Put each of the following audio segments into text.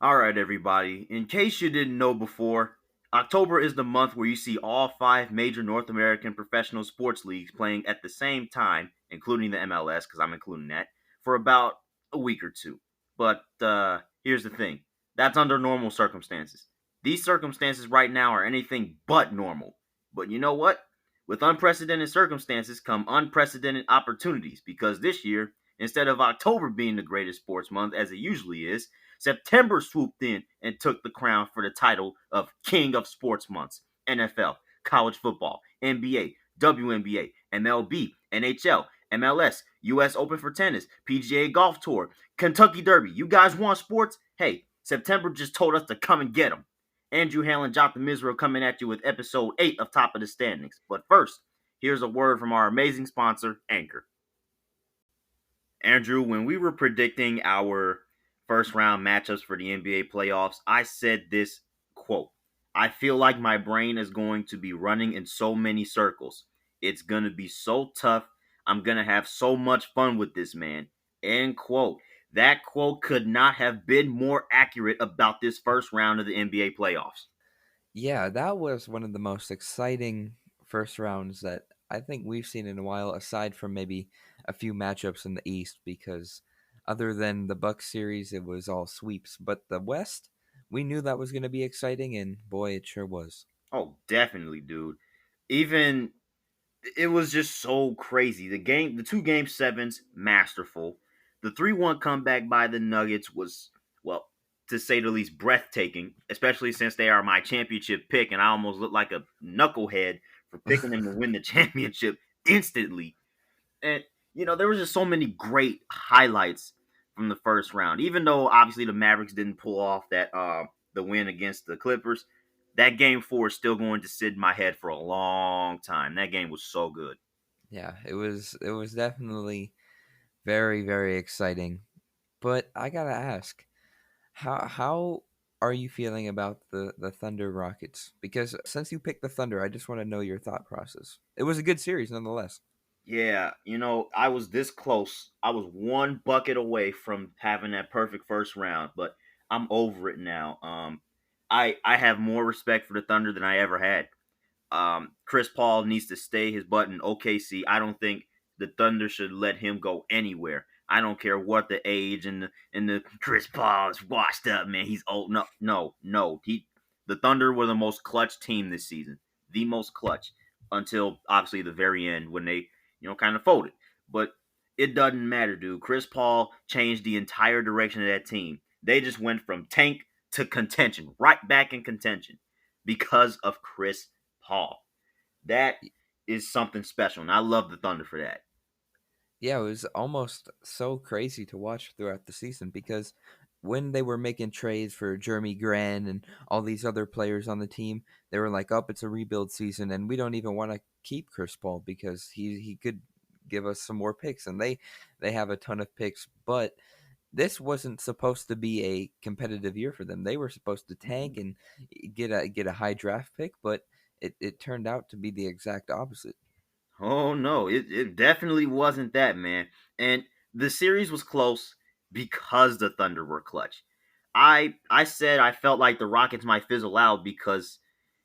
All right, everybody. In case you didn't know before, October is the month where you see all five major North American professional sports leagues playing at the same time, including the MLS, because I'm including that, for about a week or two. But here's the thing that's under normal circumstances. These circumstances right now are anything but normal. But you know what? With unprecedented circumstances come unprecedented opportunities because this year, instead of October being the greatest sports month as it usually is, September swooped in and took the crown for the title of King of Sports Months. NFL, college football, NBA, WNBA, MLB, NHL, MLS, US Open for tennis, PGA Golf Tour, Kentucky Derby. You guys want sports? Hey, September just told us to come and get them. Andrew and Jotham Israel coming at you with episode 8 of Top of the Standings. But first, here's a word from our amazing sponsor, Anchor. Andrew, when we were predicting our first round matchups for the NBA playoffs, I said this quote: I feel like my brain is going to be running in so many circles. It's going to be so tough. I'm going to have so much fun with this, man. End quote. That quote could not have been more accurate about this first round of the NBA playoffs. Yeah, that was one of the most exciting first rounds that I think we've seen in a while, aside from maybe a few matchups in the East, because other than the Bucks series, it was all sweeps. But the West, we knew that was going to be exciting, and boy, it sure was. Oh, definitely, dude. Even it was just so crazy. The 2 game 7s, masterful. The 3-1 comeback by the Nuggets was, well, to say the least, breathtaking, especially since they are my championship pick, and I almost look like a knucklehead for picking them to win the championship instantly. And, there was just so many great highlights from the first round. Even though, obviously, the Mavericks didn't pull off the win against the Clippers, that game 4 is still going to sit in my head for a long time. That game was so good. Yeah, it was definitely very, very exciting. But I gotta ask, how are you feeling about the Thunder Rockets? Because since you picked the Thunder, I just want to know your thought process. It was a good series nonetheless. Yeah, I was this close. I was one bucket away from having that perfect first round, but I'm over it now. I have more respect for the Thunder than I ever had. Chris Paul needs to stay his butt in OKC. I don't think the Thunder should let him go anywhere. I don't care what the age and the Chris Paul is washed up, man. He's old. No, no, no. The Thunder were the most clutch team this season. The most clutch until obviously the very end when they, kind of folded. But it doesn't matter, dude. Chris Paul changed the entire direction of that team. They just went from tank to contention, right back in contention because of Chris Paul. That is something special, and I love the Thunder for that. Yeah, it was almost so crazy to watch throughout the season because when they were making trades for Jeremy Grant and all these other players on the team, they were like, "Up, it's a rebuild season, and we don't even want to keep Chris Paul because he could give us some more picks." And they have a ton of picks, but this wasn't supposed to be a competitive year for them. They were supposed to tank and get a high draft pick, but it turned out to be the exact opposite. Oh no, it definitely wasn't that, man. And the series was close because the Thunder were clutch. I said I felt like the Rockets might fizzle out because,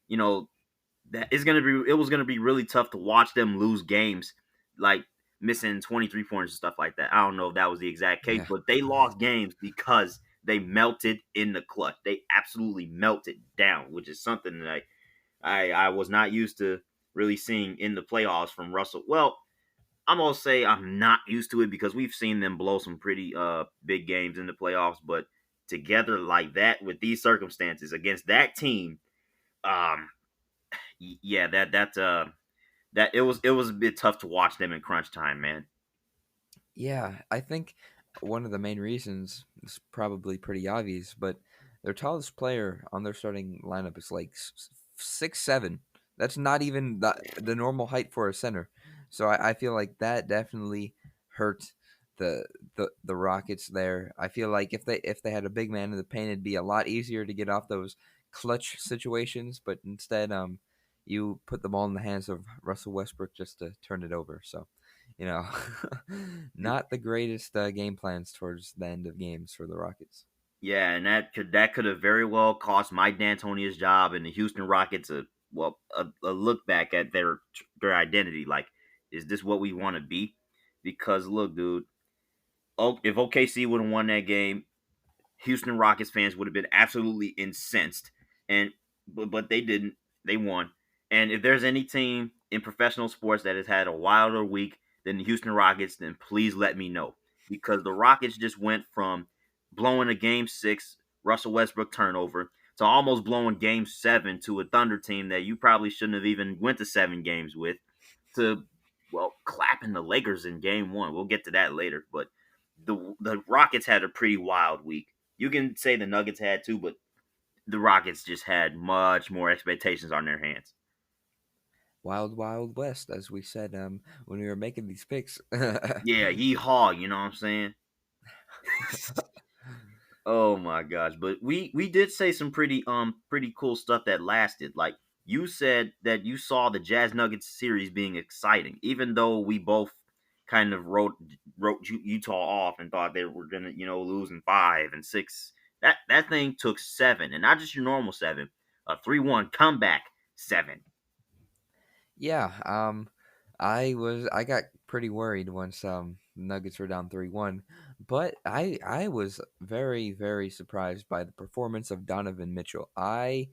you know, it was gonna be really tough to watch them lose games, like missing 23 points and stuff like that. I don't know if that was the exact case, Yeah. but they lost games because they melted in the clutch. They absolutely melted down, which is something that I was not used to really seeing in the playoffs from Russell. Well, I'm gonna say I'm not used to it because we've seen them blow some pretty big games in the playoffs, but together like that with these circumstances against that team, um, yeah, that it was a bit tough to watch them in crunch time, man. Yeah, I think one of the main reasons is probably pretty obvious, but their tallest player on their starting lineup is like 6'7". That's not even the normal height for a center. So I feel like that definitely hurt the, the Rockets there. I feel like if they had a big man in the paint, it'd be a lot easier to get off those clutch situations. But instead, you put the ball in the hands of Russell Westbrook just to turn it over. So you know, not the greatest game plans towards the end of games for the Rockets. Yeah, and that could have very well cost Mike D'Antonia's job and the Houston Rockets a look back at their identity. Like, is this what we want to be? Because look, dude, if OKC would have won that game, Houston Rockets fans would have been absolutely incensed, and but they didn't. They won. And if there's any team in professional sports that has had a wilder week than the Houston Rockets, then please let me know, because the Rockets just went from blowing a Game 6 Russell Westbrook turnover to almost blowing Game 7 to a Thunder team that you probably shouldn't have even went to 7 games with, to clapping the Lakers in Game 1. We'll get to that later, but the Rockets had a pretty wild week. You can say the Nuggets had too, but the Rockets just had much more expectations on their hands. Wild Wild West, as we said when we were making these picks. Yeah, yeehaw, you know what I'm saying? Oh my gosh, but we did say some pretty cool stuff that lasted. Like, you said that you saw the Jazz Nuggets series being exciting, even though we both kind of wrote Utah off and thought they were gonna lose in 5 and 6. That thing took 7, and not just your normal 7, a 3-1 comeback 7. Yeah, I got pretty worried once Nuggets were down 3-1, but I was very very surprised by the performance of Donovan Mitchell. I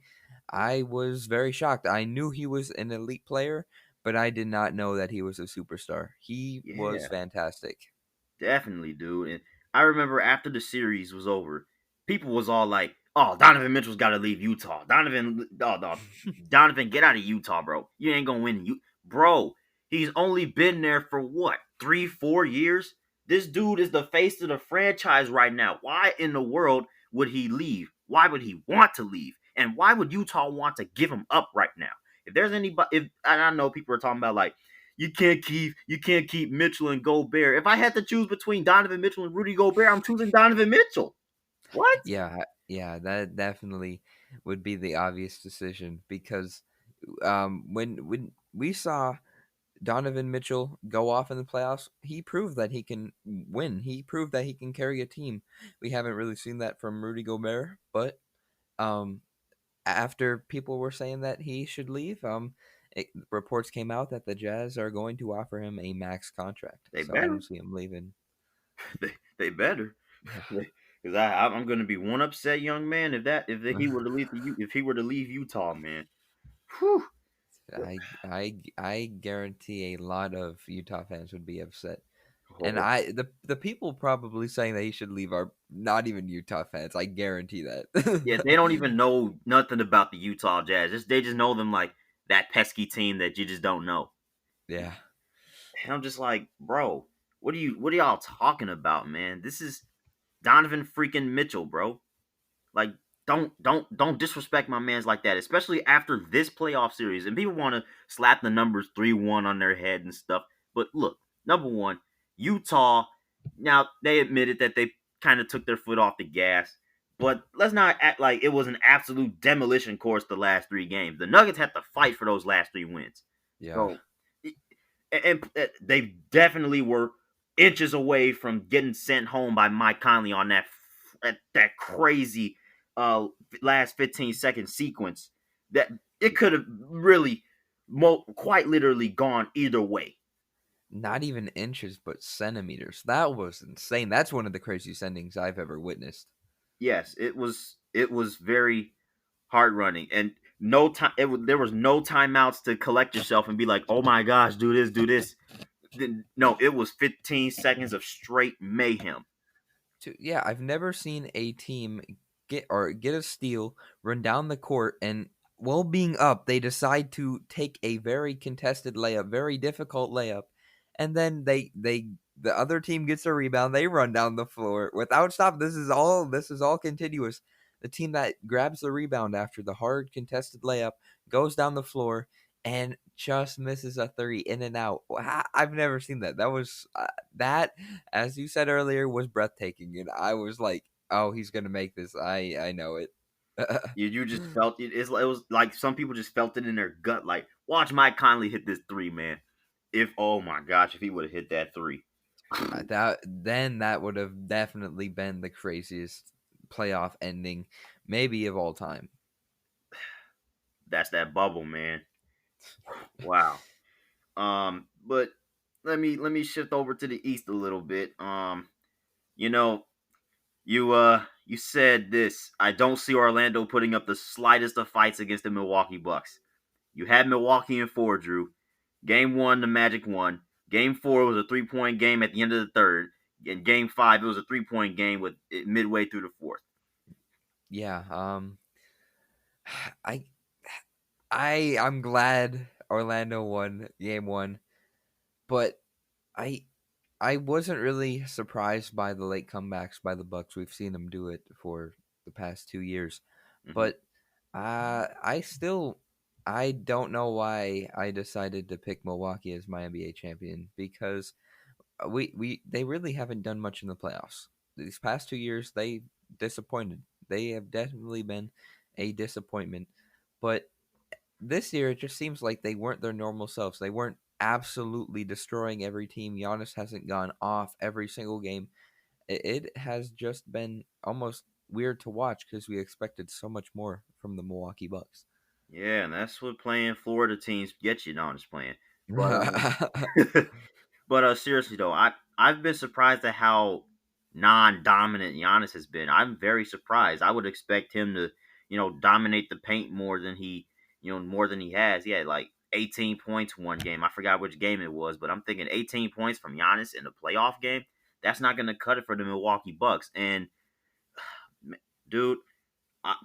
was very shocked. I knew he was an elite player, but I did not know that he was a superstar. He was Yeah. fantastic. Definitely, dude. And I remember after the series was over, people was all like, "Oh, Donovan Mitchell's got to leave Utah. Donovan, get out of Utah, bro. You ain't gonna win, you, bro. He's only been there for what, 3, 4 years? This dude is the face of the franchise right now. Why in the world would he leave? Why would he want to leave? And why would Utah want to give him up right now? If there's anybody, if I know people are talking about like, you can't keep Mitchell and Gobert. If I had to choose between Donovan Mitchell and Rudy Gobert, I'm choosing Donovan Mitchell. What? Yeah, yeah, that definitely would be the obvious decision because when we saw Donovan Mitchell go off in the playoffs, he proved that he can win. He proved that he can carry a team. We haven't really seen that from Rudy Gobert, but um, after people were saying that he should leave, reports came out that the Jazz are going to offer him a max contract. They So I better. don't see him leaving. They better. Yeah, Because I'm going to be one upset young man if he were to leave Utah, man. Whew. I guarantee a lot of Utah fans would be upset. And Oh, the people probably saying that he should leave are not even Utah fans. I guarantee yeah, that. they don't even know nothing about the Utah Jazz. They just know them like that pesky team that you just don't know. Yeah. And I'm just like, bro, what are y'all talking about, man? This is Donovan freaking Mitchell, bro. Like, don't disrespect my man's like that, especially after this playoff series. And people want to slap the numbers 3-1 on their head and stuff. But look, number one, Utah. Now they admitted that they kind of took their foot off the gas, but let's not act like it was an absolute demolition course the last 3 games. The Nuggets had to fight for those last 3 wins. Yeah. So, and they definitely were inches away from getting sent home by Mike Conley on that crazy last 15-second sequence that it could have really quite literally gone either way. Not even inches, but centimeters. That was insane. That's one of the craziest endings I've ever witnessed. Yes, it was very hard running, and no time. There was no timeouts to collect yourself and be like, "Oh my gosh, do this, do this." No, it was 15 seconds of straight mayhem. Yeah, I've never seen a team get a steal, run down the court, and while being up, they decide to take a very contested layup, very difficult layup, and then the other team gets a rebound, they run down the floor without stop. This is all continuous. The team that grabs the rebound after the hard contested layup goes down the floor and just misses a three in and out. I've never seen that. That, as you said earlier, was breathtaking, and I was like, "Oh, he's gonna make this. I know it." You just felt it. It was like some people just felt it in their gut. Like, watch Mike Conley hit this three, man. If Oh my gosh, if he would have hit that three. That would have definitely been the craziest playoff ending, maybe of all time. That's that bubble, man. Wow. But let me shift over to the East a little bit. You know, you said this. I don't see Orlando putting up the slightest of fights against the Milwaukee Bucks. You had Milwaukee in four, Drew. Game one, the Magic won. Game four was a 3-point game at the end of the third. In game five, it was a 3-point game with midway through the fourth. Yeah, I I'm glad Orlando won game 1, but I I wasn't really surprised by the late comebacks by the Bucks. We've seen them do it for the past 2 years, Hmm. but I still I don't know why I decided to pick Milwaukee as my NBA champion because we they really haven't done much in the playoffs. These past 2 years, they disappointed. They have definitely been a disappointment, but this year it just seems like they weren't their normal selves. They weren't absolutely destroying every team. Giannis hasn't gone off every single game. It has just been almost weird to watch because we expected so much more from the Milwaukee Bucks. Yeah, and that's what playing Florida teams get you. No, I'm just playing. But but seriously though, I've been surprised at how non-dominant Giannis has been. I'm very surprised. I would expect him to, dominate the paint more than he has. He had like 18 points one game. I forgot which game it was, but I'm thinking 18 points from Giannis in a playoff game. That's not going to cut it for the Milwaukee Bucks. And dude, I,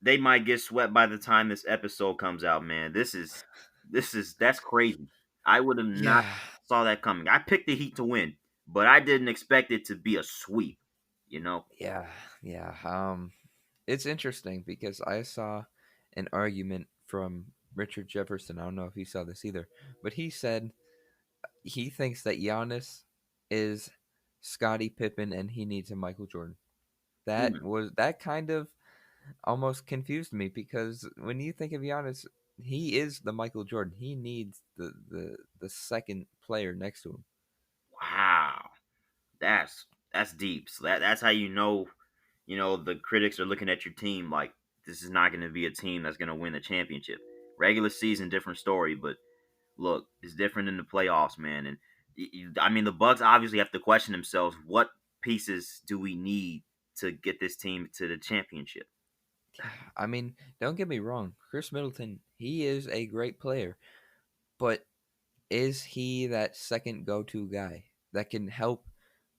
they might get swept by the time this episode comes out, man. That's crazy. I would have not Yeah, saw that coming. I picked the Heat to win, but I didn't expect it to be a sweep. You know? yeah, yeah. It's interesting because I saw an argument from Richard Jefferson. I don't know if you saw this either, but he said he thinks that Giannis is Scottie Pippen and he needs a Michael Jordan. Hmm. That kind of almost confused me because when you think of Giannis, he is the Michael Jordan. He needs the second player next to him. Wow, that's deep. So that's how the critics are looking at your team like this is not going to be a team that's going to win the championship. Regular season, different story, but look, it's different in the playoffs, man. And I mean, the Bucks obviously have to question themselves: what pieces do we need to get this team to the championship? Yeah, I mean, don't get me wrong. Chris Middleton, he is a great player, but is he that second go-to guy that can help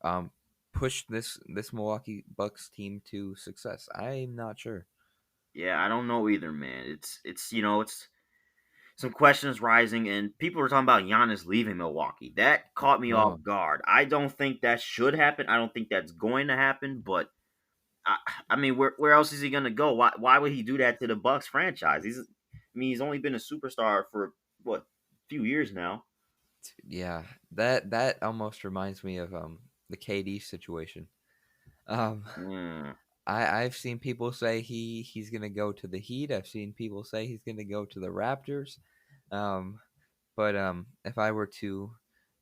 um, push this Milwaukee Bucks team to success? I'm not sure. Yeah, I don't know either, man. It's some questions rising, and people are talking about Giannis leaving Milwaukee. That caught me off Oh, guard. I don't think that should happen. I don't think that's going to happen. But I, I mean, where else is he going to go? Why would he do that to the Bucks franchise? He's only been a superstar for what few years now. yeah, that almost reminds me of the KD situation. Um, Mm. I've seen people say he's gonna go to the Heat. I've seen people say he's gonna go to the Raptors. But if I were to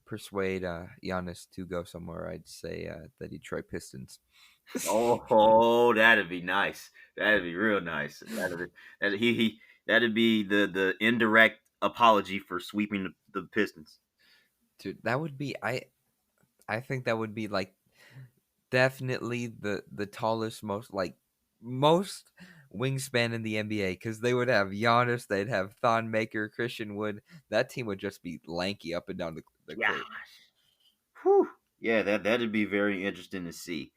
persuade Giannis to go somewhere, I'd say the Detroit Pistons. Oh, that'd be nice. That'd be real nice. That'd be the indirect apology for sweeping the Pistons. Dude, that would be I think that would be like definitely the tallest most wingspan in the NBA because they would have Giannis, they'd have Thon Maker, Christian Wood. That team would just be lanky up and down the Yeah. court. Whew. Yeah, that'd be very interesting to see.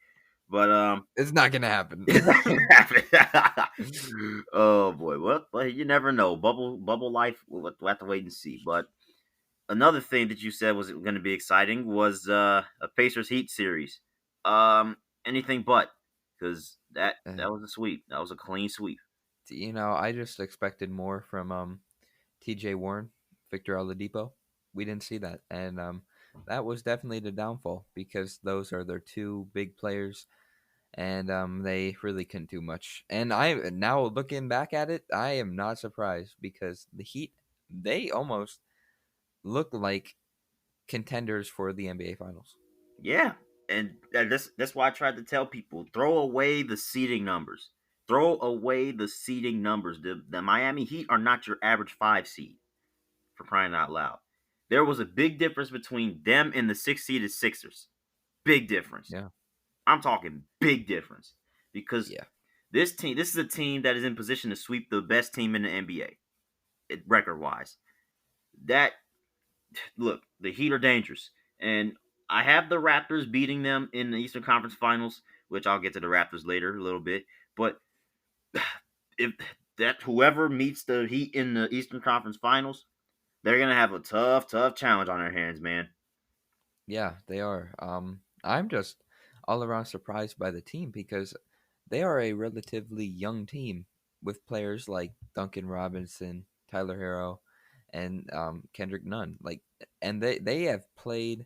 But It's not gonna happen. it's not gonna happen. Oh boy, well, you never know. Bubble life. We'll have to wait and see. But another thing that you said was going to be exciting was a Pacers Heat series. Anything but because that Uh, was a sweep. That was a clean sweep. I just expected more from TJ Warren, Victor Oladipo. We didn't see that, and that was definitely the downfall because those are their two big players, and they really couldn't do much. And I now looking back at it, I am not surprised because the Heat they almost look like contenders for the NBA Finals. Yeah. And that's why I tried to tell people, throw away the seeding numbers. Throw away the seeding numbers. The Miami Heat are not your average 5 seed, for crying out loud. There was a big difference between them and the 6 seeded Sixers. Big difference. Yeah, I'm talking big difference because yeah, this is a team that is in position to sweep the best team in the NBA, record wise. That look, the Heat are dangerous, and I have the Raptors beating them in the Eastern Conference Finals, which I'll get to the Raptors later a little bit. But if that whoever meets the Heat in the Eastern Conference Finals, they're gonna have a tough challenge on their hands, man. yeah. They are. I'm just all around surprised by the team because they are a relatively young team with players like Duncan Robinson, Tyler Hero, and Kendrick Nunn. And they have played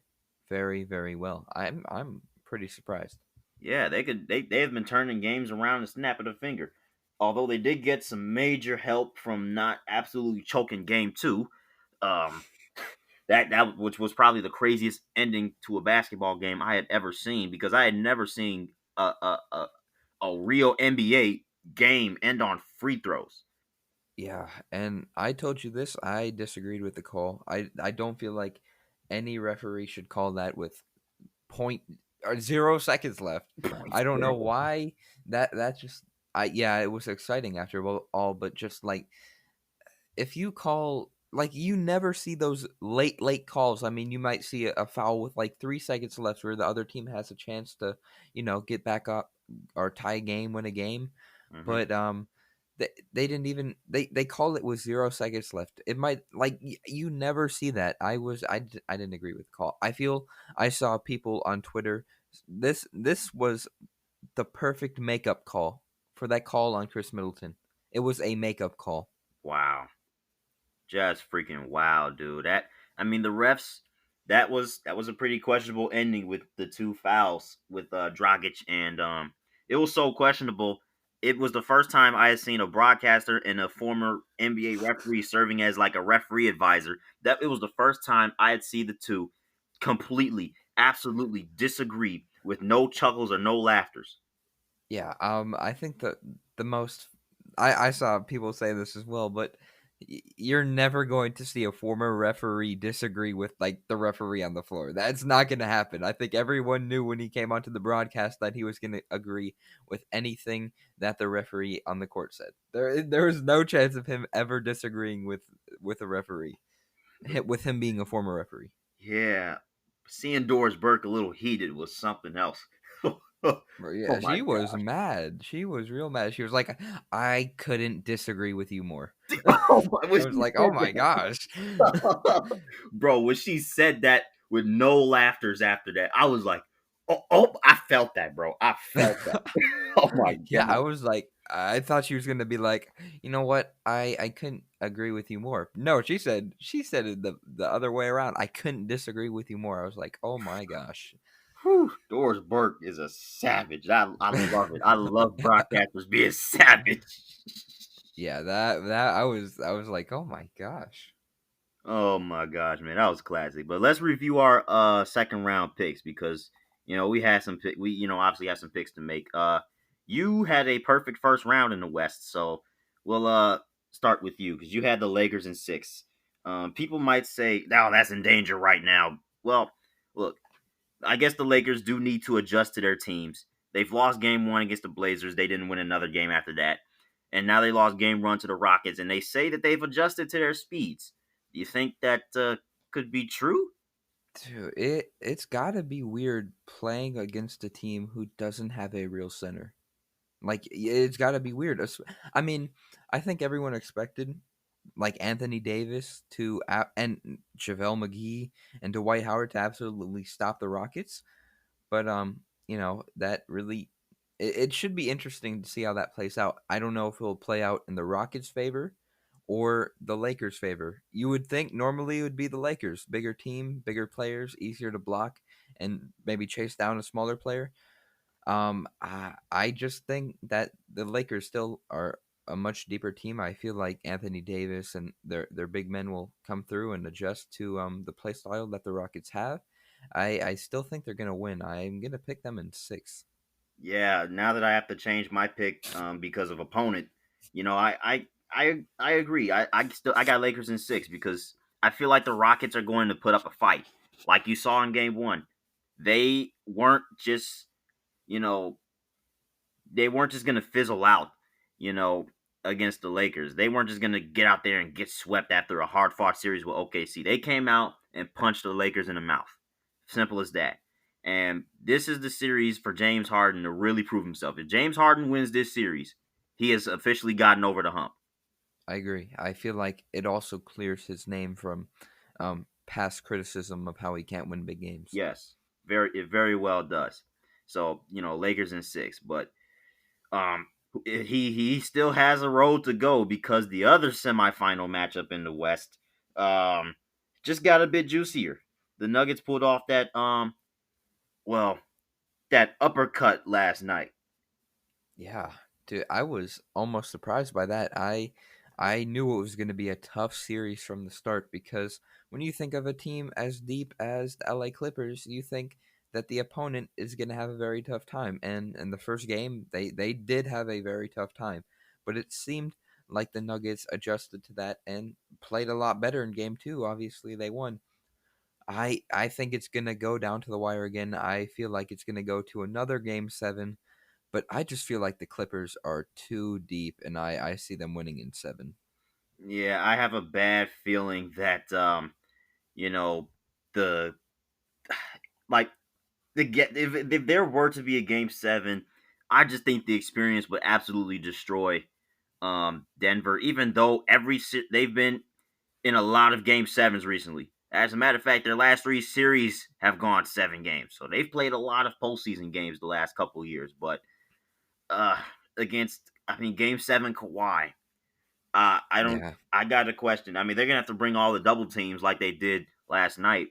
very very well. I'm pretty surprised. Yeah, they have been turning games around and snap of the finger. Although they did get some major help from not absolutely choking game 2. Um, that which was probably the craziest ending to a basketball game I had ever seen, because I had never seen a real NBA game end on free throws. Yeah, and I told you this. I disagreed with the call. I don't feel like any referee should call that with point or 0 seconds left. I don't know why that just I yeah, it was exciting after all, but just like if you call like you never see those late calls. I mean, you might see a foul with like 3 seconds left where the other team has a chance to, get back up or tie a game, win a game. Hmm. But they didn't even they called it with 0 seconds left. It might like you never see that. I didn't agree with the call. I feel I saw people on Twitter. This was the perfect makeup call for that call on Chris Middleton. It was a makeup call. Wow. Just freaking wow, dude. I mean, the refs. That was a pretty questionable ending with the two fouls with Dragic, and it was so questionable. It was the first time I had seen a broadcaster and a former NBA referee serving as like a referee advisor. That it was the first time I had seen the two completely, absolutely disagree with no chuckles or no laughters. Yeah, I think that the most I saw people say this as well, but you're never going to see a former referee disagree with like the referee on the floor. That's not going to happen. I think everyone knew when he came onto the broadcast that he was going to agree with anything that the referee on the court said. There was no chance of him ever disagreeing with a referee, with him being a former referee. Yeah, seeing Doris Burke a little heated was something else. But Oh yeah, my she was gosh. mad. She was real mad. She was like, "I couldn't disagree with you more." Oh my, when I was she like, "Oh said my gosh." that, bro, when she said that with no laughters after that, I was like, oh, I felt that, bro. I felt that. Oh my Yeah, I god. was like, I thought she was gonna be like, you know what? I couldn't agree with you more. No, she said it the other way around. I couldn't disagree with you more. I was like, oh my gosh. Whew, Doris Burke is a savage. I love it. I love broadcasters being savage. Yeah, that I was like, oh my gosh. Oh my gosh, man, that was classic. But let's review our second round picks, because we had some we obviously have some picks to make. You had a perfect first round in the West, so we'll start with you because you had the Lakers in 6. People might say, "Oh, that's in danger right now." Well, look, I guess the Lakers do need to adjust to their teams. They've lost game 1 against the Blazers. They didn't win another game after that. And now they lost game 1 to the Rockets, and they say that they've adjusted to their speeds. Do you think that could be true? Dude, it's got to be weird playing against a team who doesn't have a real center. Like it's got to be weird. I mean, I think everyone expected like Anthony Davis and JaVale McGee and Dwight Howard to absolutely stop the Rockets. But that really it should be interesting to see how that plays out. I don't know if it will play out in the Rockets' favor or the Lakers' favor. You would think normally it would be the Lakers, bigger team, bigger players, easier to block and maybe chase down a smaller player. I just think that the Lakers still are a much deeper team. I feel like Anthony Davis and their big men will come through and adjust to the play style that the Rockets have. I still think they're gonna win. I'm gonna pick them in six. Yeah, now that I have to change my pick because of opponent, I agree. I got Lakers in 6 because I feel like the Rockets are going to put up a fight, like you saw in Game 1. They weren't just you know they weren't just going to fizzle out, you know, against the Lakers. They weren't just going to get out there and get swept after a hard fought series with OKC. They came out and punched the Lakers in the mouth. Simple as that. And this is the series for James Harden to really prove himself. If James Harden wins this series, he has officially gotten over the hump. I agree. I feel like it also clears his name from past criticism of how he can't win big games. Yes, it very well does. So Lakers in 6, but Um, he still has a road to go because the other semifinal matchup in the West, um, just got a bit juicier. The Nuggets pulled off well, that uppercut last night. Yeah, dude, I was almost surprised by that. I knew it was going to be a tough series from the start because when you think of a team as deep as the LA Clippers, you think that the opponent is going to have a very tough time. And in the first game, they did have a very tough time, but it seemed like the Nuggets adjusted to that and played a lot better in game 2. Obviously, they won. I think it's going to go down to the wire again. I feel like it's going to go to another game 7, but I just feel like the Clippers are too deep, and I see them winning in 7. Yeah, I have a bad feeling that you know, the like the get if there were to be a game 7, I just think the experience would absolutely destroy Denver. Even though they've been in a lot of game 7s recently. As a matter of fact, their last 3 series have gone 7 games. So they've played a lot of postseason games the last couple of years. But uh against game 7 Kawhi, I don't Yeah, I got a question. I mean, they're gonna have to bring all the double teams like they did last night.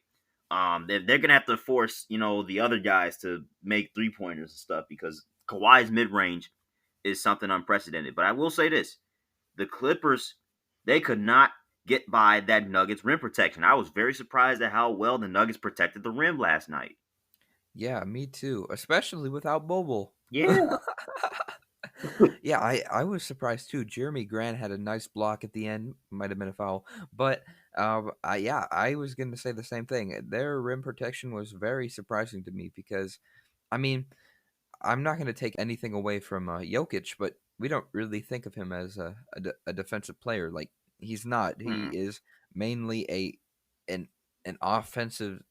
They're gonna have to force, the other guys to make 3 pointers and stuff because Kawhi's mid range is something unprecedented. But I will say this: the Clippers, they could not get by that Nuggets rim protection. I was very surprised at how well the Nuggets protected the rim last night. yeah, me too, especially without Bobo. Yeah. Yeah, I was surprised too. Jeremy Grant had a nice block at the end, might have been a foul, but I was going to say the same thing. Their rim protection was very surprising to me because, I mean, I'm not going to take anything away from Jokic, but we don't really think of him as a defensive player. Like he's not. He Hmm. is mainly an an offensive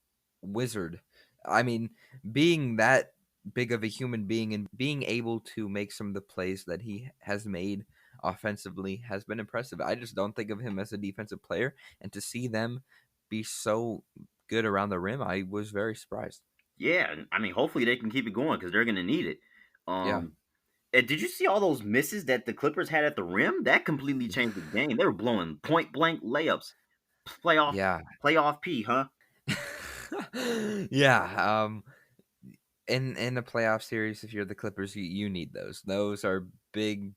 wizard. I mean, being that big of a human being and being able to make some of the plays that he has made offensively has been impressive. I just don't think of him as a defensive player, and to see them be so good around the rim, I was very surprised. Yeah, hopefully they can keep it going because they're going to need it. Yeah. Did you see all those misses that the Clippers had at the rim? That completely changed the game. They were blowing point blank layups. Playoff, Yeah. playoff P, huh? Yeah, in a playoff series, if you're the Clippers, you need those. Those are big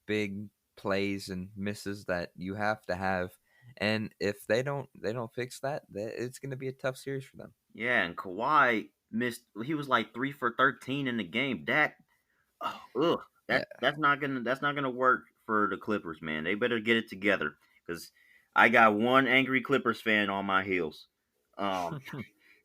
plays and misses that you have to have. And if they don't fix that, it's going to be a tough series for them. Yeah, and Kawhi missed. He was like 3 for 13 in the game. Ugh, Yeah. that's not gonna work for the Clippers, man. They better get it together because I got one angry Clippers fan on my heels. Um,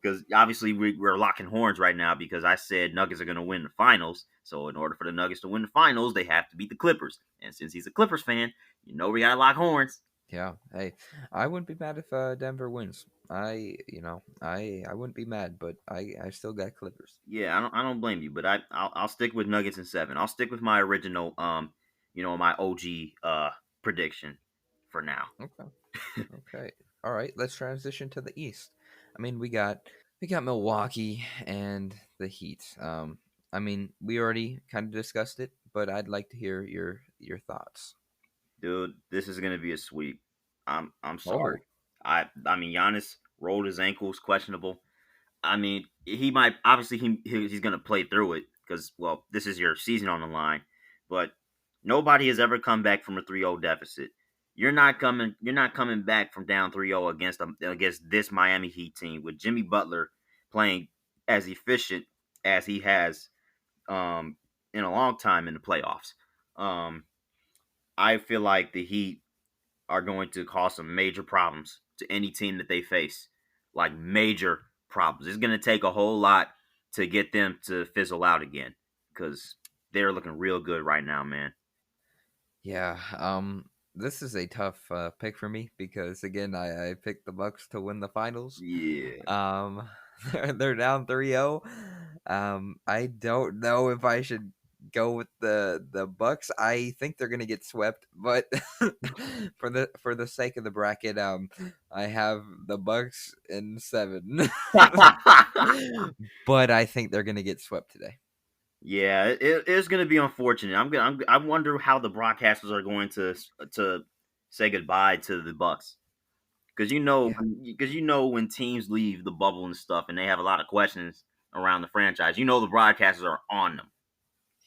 because obviously we're locking horns right now because I said Nuggets are gonna win the finals. So in order for the Nuggets to win the finals, they have to beat the Clippers. And since he's a Clippers fan, we gotta lock horns. Yeah. Hey, I wouldn't be mad if Denver wins. I wouldn't be mad, but I still got Clippers. Yeah, I don't blame you, but I'll stick with Nuggets in 7. I'll stick with my original my OG prediction for now. Okay. Okay. All right. Let's transition to the East. I mean, we got Milwaukee and the Heat. I mean, we already kind of discussed it, but I'd like to hear your thoughts. Dude, this is gonna be a sweep. I'm sorry. Oh, Giannis rolled his ankles, questionable. He might obviously he's gonna play through it because this is your season on the line. But nobody has ever come back from a 3-0 deficit. You're not coming. You're not coming back from down 3-0 against this Miami Heat team with Jimmy Butler playing as efficient as he has um, in a long time in the playoffs. Um, I feel like the Heat are going to cause some major problems to any team that they face, like major problems. It's going to take a whole lot to get them to fizzle out again because they're looking real good right now, man. Yeah, this is a tough pick for me because again, I picked the Bucks to win the finals. Yeah. Um, they're down 3-0. I don't know if I should go with the Bucks. I think they're gonna get swept, but for the sake of the bracket, I have the Bucks in 7. But I think they're gonna get swept today. Yeah, it's going to be unfortunate. I wonder how the broadcasters are going to say goodbye to the Bucks because Yeah. you know when teams leave the bubble and stuff, and they have a lot of questions around the franchise. You know the broadcasters are on them.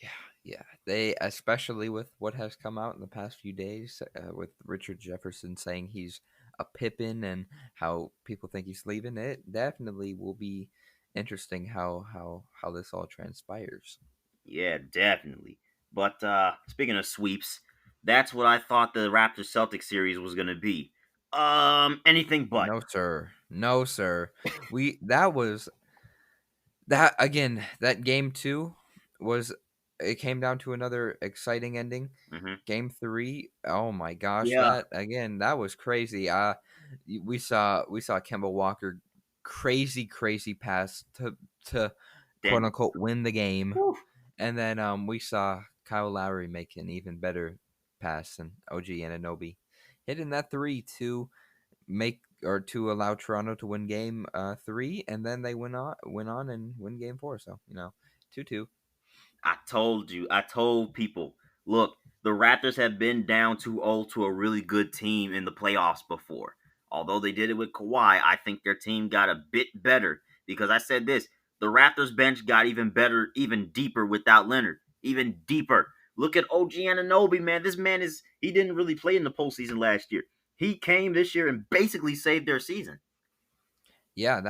Yeah, yeah. They, especially with what has come out in the past few days, with Richard Jefferson saying he's a Pippin and how people think he's leaving, it definitely will be interesting how this all transpires. Yeah, definitely. But speaking of sweeps, that's what I thought the Raptors Celtics series was going to be. Anything but. No, sir. No, sir. We that was that again. That game two was. It came down to another exciting ending. Hmm. Game three, oh my gosh, Yeah, that again, that was crazy. We saw Kemba Walker crazy pass to quote Daniel. unquote win the game, Whew. and then we saw Kyle Lowry make an even better pass and OG Anunoby hitting that three to make or to allow Toronto to win game three, and then they went on and win game four. So 2-2. I told people, look, the Raptors have been down 2-0 to a really good team in the playoffs before. Although they did it with Kawhi, I think their team got a bit better because I said this, the Raptors bench got even better, even deeper without Leonard, even deeper. Look at OG Anunoby, man. This man he didn't really play in the postseason last year. He came this year and basically saved their season. Yeah,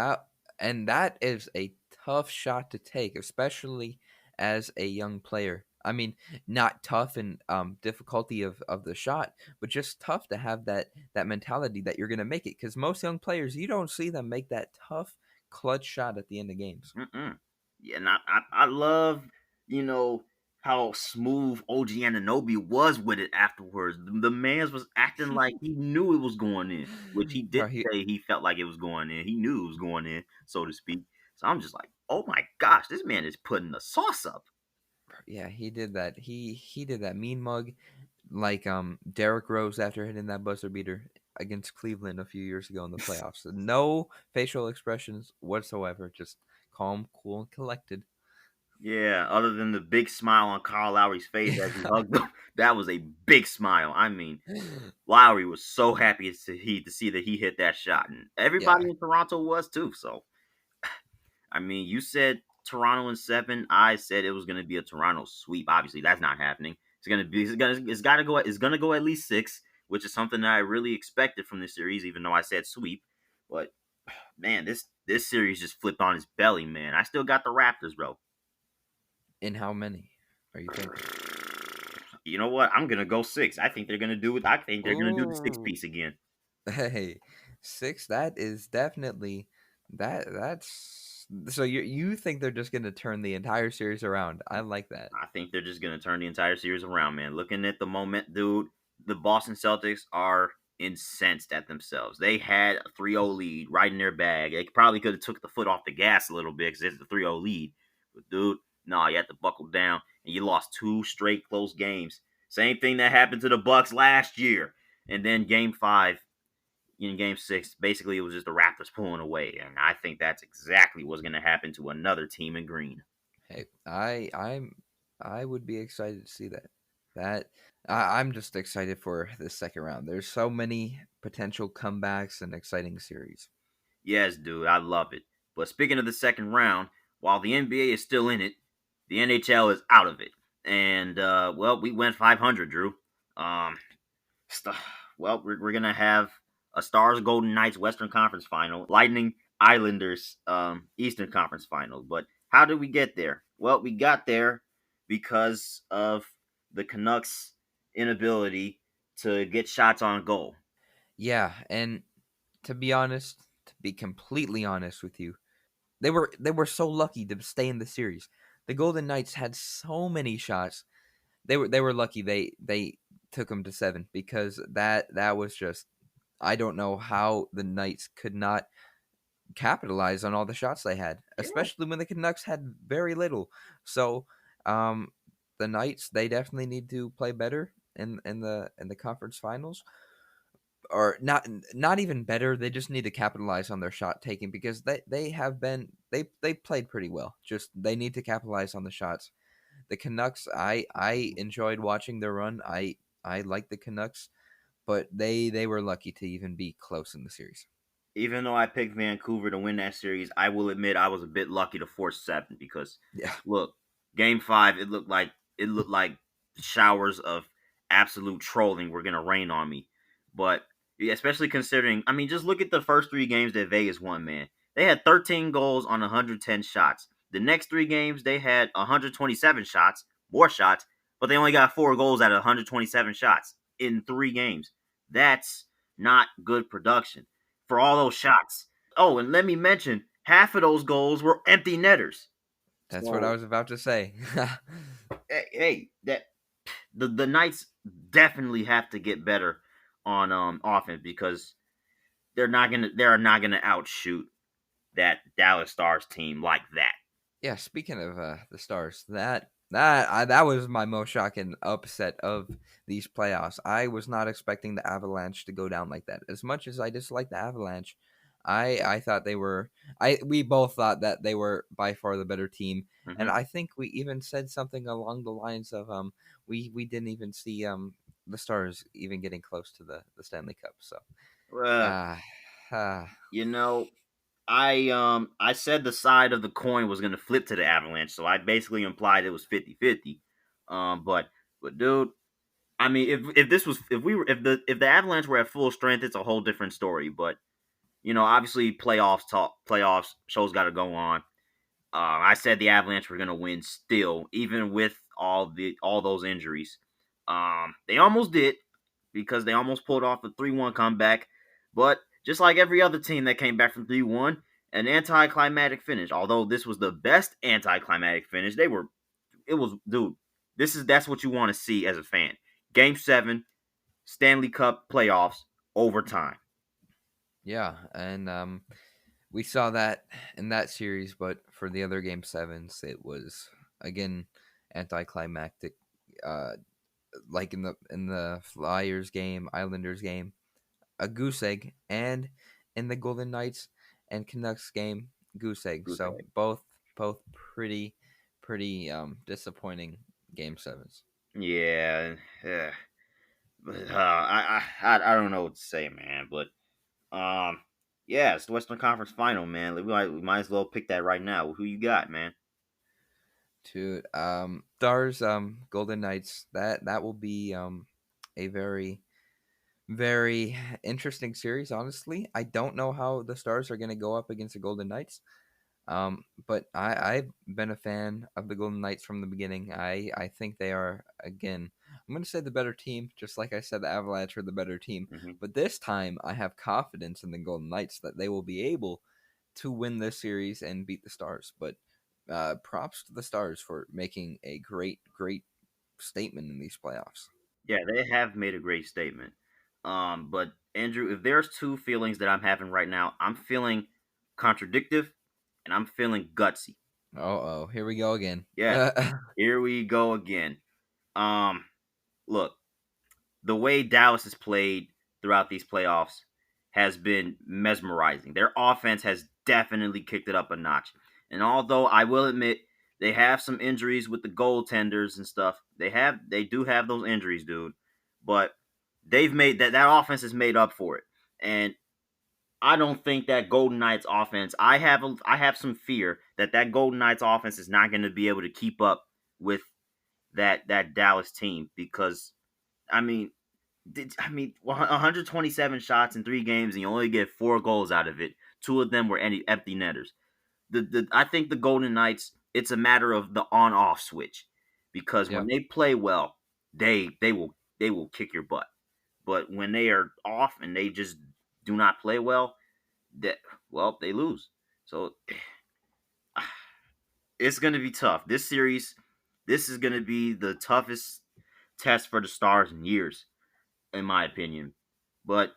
that is a tough shot to take, especially as a young player. I mean, not tough in difficulty of the shot, but just tough to have that mentality that you're gonna make it. Because most young players, you don't see them make that tough clutch shot at the end of games. Mm-mm. Yeah, and I love, you know, how smooth OG Ananobi was with it afterwards. The man was acting like he knew it was going in, which he did Bro, he say he felt like it was going in. He knew it was going in, so to speak. So I'm just like, oh my gosh, this man is putting the sauce up. yeah, he did that. He did that mean mug like Derrick Rose after hitting that buzzer beater against Cleveland a few years ago in the playoffs. No facial expressions whatsoever, just calm, cool, and collected. Yeah, other than the big smile on Carl Lowry's face as he Yeah. hugged him, that was a big smile. I mean, Lowry was so happy to see that he hit that shot, and everybody Yeah, in Toronto was too. So I mean, you said Toronto in 7. I said it was going to be a Toronto sweep. Obviously, that's not happening. It's got to go. It's going to go at least 6, which is something that I really expected from this series. Even though I said sweep, but man, this series just flipped on its belly, man. I still got the Raptors, bro. in how many are you thinking? You know what? I'm gonna go 6. I think they're gonna do it. I think they're gonna do the six Ooh. piece again. Hey, 6, that is definitely that's so you think they're just gonna turn the entire series around. I like that. I think they're just going to turn the entire series around, man. Looking at the moment, dude, the Boston Celtics are incensed at themselves. They had a 3-0 lead right in their bag. They probably could have took the foot off the gas a little bit because it's a 3-0 lead. But, dude, no, you had to buckle down, and you lost 2 straight close games. Same thing that happened to the Bucks last year. And then game 5, in game 6, basically it was just the Raptors pulling away. And I think that's exactly what's going to happen to another team in green. Hey, I would be excited to see that. That I'm just excited for the second round. There's so many potential comebacks and exciting series. Yes, dude, I love it. But speaking of the second round, while the NBA is still in it, the NHL is out of it. And well, we went 500, Drew. Um, st- well, we're gonna have a Stars Golden Knights Western Conference Final. Lightning Islanders Eastern Conference Final. But how did we get there? Well, we got there because of the Canucks' inability to get shots on goal. Yeah, and to be honest, to be completely honest with you, they were so lucky to stay in the series. The Golden Knights had so many shots. They were lucky they took them to 7 because that was just I don't know how the Knights could not capitalize on all the shots they had, Yeah. especially when the Canucks had very little. So, um, the Knights they definitely need to play better in the conference finals, or not even better. They just need to capitalize on their shot taking because they played pretty well. Just they need to capitalize on the shots. The Canucks, I enjoyed watching their run. I like the Canucks, but they were lucky to even be close in the series. Even though I picked Vancouver to win that series, I will admit I was a bit lucky to force 7 because Yeah, look, game 5 it looked like showers of absolute trolling were gonna rain on me. But yeah, especially considering, I mean, just look at the first 3 games that Vegas won, man. They had 13 goals on 110 shots. The next 3 games they had 127 shots, more shots, but they only got 4 goals out of 127 shots in 3 games. That's not good production for all those shots. Oh, and let me mention, half of those goals were empty netters. that's what I So, was about to say. hey, that the Knights definitely have to get better on offense because they're not gonna outshoot that Dallas Stars team like that. Yeah, speaking of the Stars, that was my most shocking upset of these playoffs. I was not expecting the Avalanche to go down like that. As much as I dislike the Avalanche, I thought they were we both thought that they were by far the better team, and Hmm. I think we even said something along the lines of we didn't even see the Stars even getting close to the Stanley Cup. So Uh, ah ah you know, I said the side of the coin was gonna flip to the Avalanche, so I basically implied it was 50-50. But dude, I mean, if the Avalanche were at full strength, it's a whole different story. But obviously, playoffs shows got to go on. I said the Avalanche were gonna win still, even with all those injuries. They almost did because they almost pulled off a 3-1 comeback, but just like every other team that came back from 3-1, an anticlimactic finish. Although this was the best anticlimactic finish, it was, dude. That's what you want to see as a fan. Game 7, Stanley Cup playoffs, overtime. yeah, and we saw that in that series, but for the other game sevens, it was again anticlimactic. Uh, like in the Flyers game, Islanders game, a goose egg, and in the Golden Knights and Canucks game, goose egg. Goose So egg. both pretty disappointing game sevens. Yeah, yeah. I don't know what to say, man. But yeah, it's the Western Conference Final, man. We might as well pick that right now. Who you got, man? To Stars Golden Knights, that will be a very interesting series, honestly. I don't know how the Stars are going to go up against the Golden Knights. But I've been a fan of the Golden Knights from the beginning. I think they are, again, I'm going to say the better team, just like I said the Avalanche are the better team. Hmm. But this time I have confidence in the Golden Knights that they will be able to win this series and beat the Stars. But props to the Stars for making a great statement in these playoffs. Yeah, they have made a great statement. But Andrew, if there's two feelings that I'm having right now, I'm feeling contradictive and I'm feeling gutsy. Oh, here we go again. Yeah, here we go again. Um, Look, the way Dallas has played throughout these playoffs has been mesmerizing. Their offense has definitely kicked it up a notch. And although I will admit they have some injuries with the goaltenders and stuff, they do have those injuries, dude. But they've made that offense has made up for it. And I don't think that Golden Knights offense. I have some fear that Golden Knights offense is not going to be able to keep up with that Dallas team because I mean I mean, 127 shots in 3 games, and you only get 4 goals out of it. 2 of them were any empty netters. I think the Golden Knights, it's a matter of the on-off switch, because when Yeah. they play well, they will kick your butt. But when they are off and they just do not play well, that well they lose. So it's gonna be tough. This is gonna be the toughest test for the Stars in years, in my opinion. But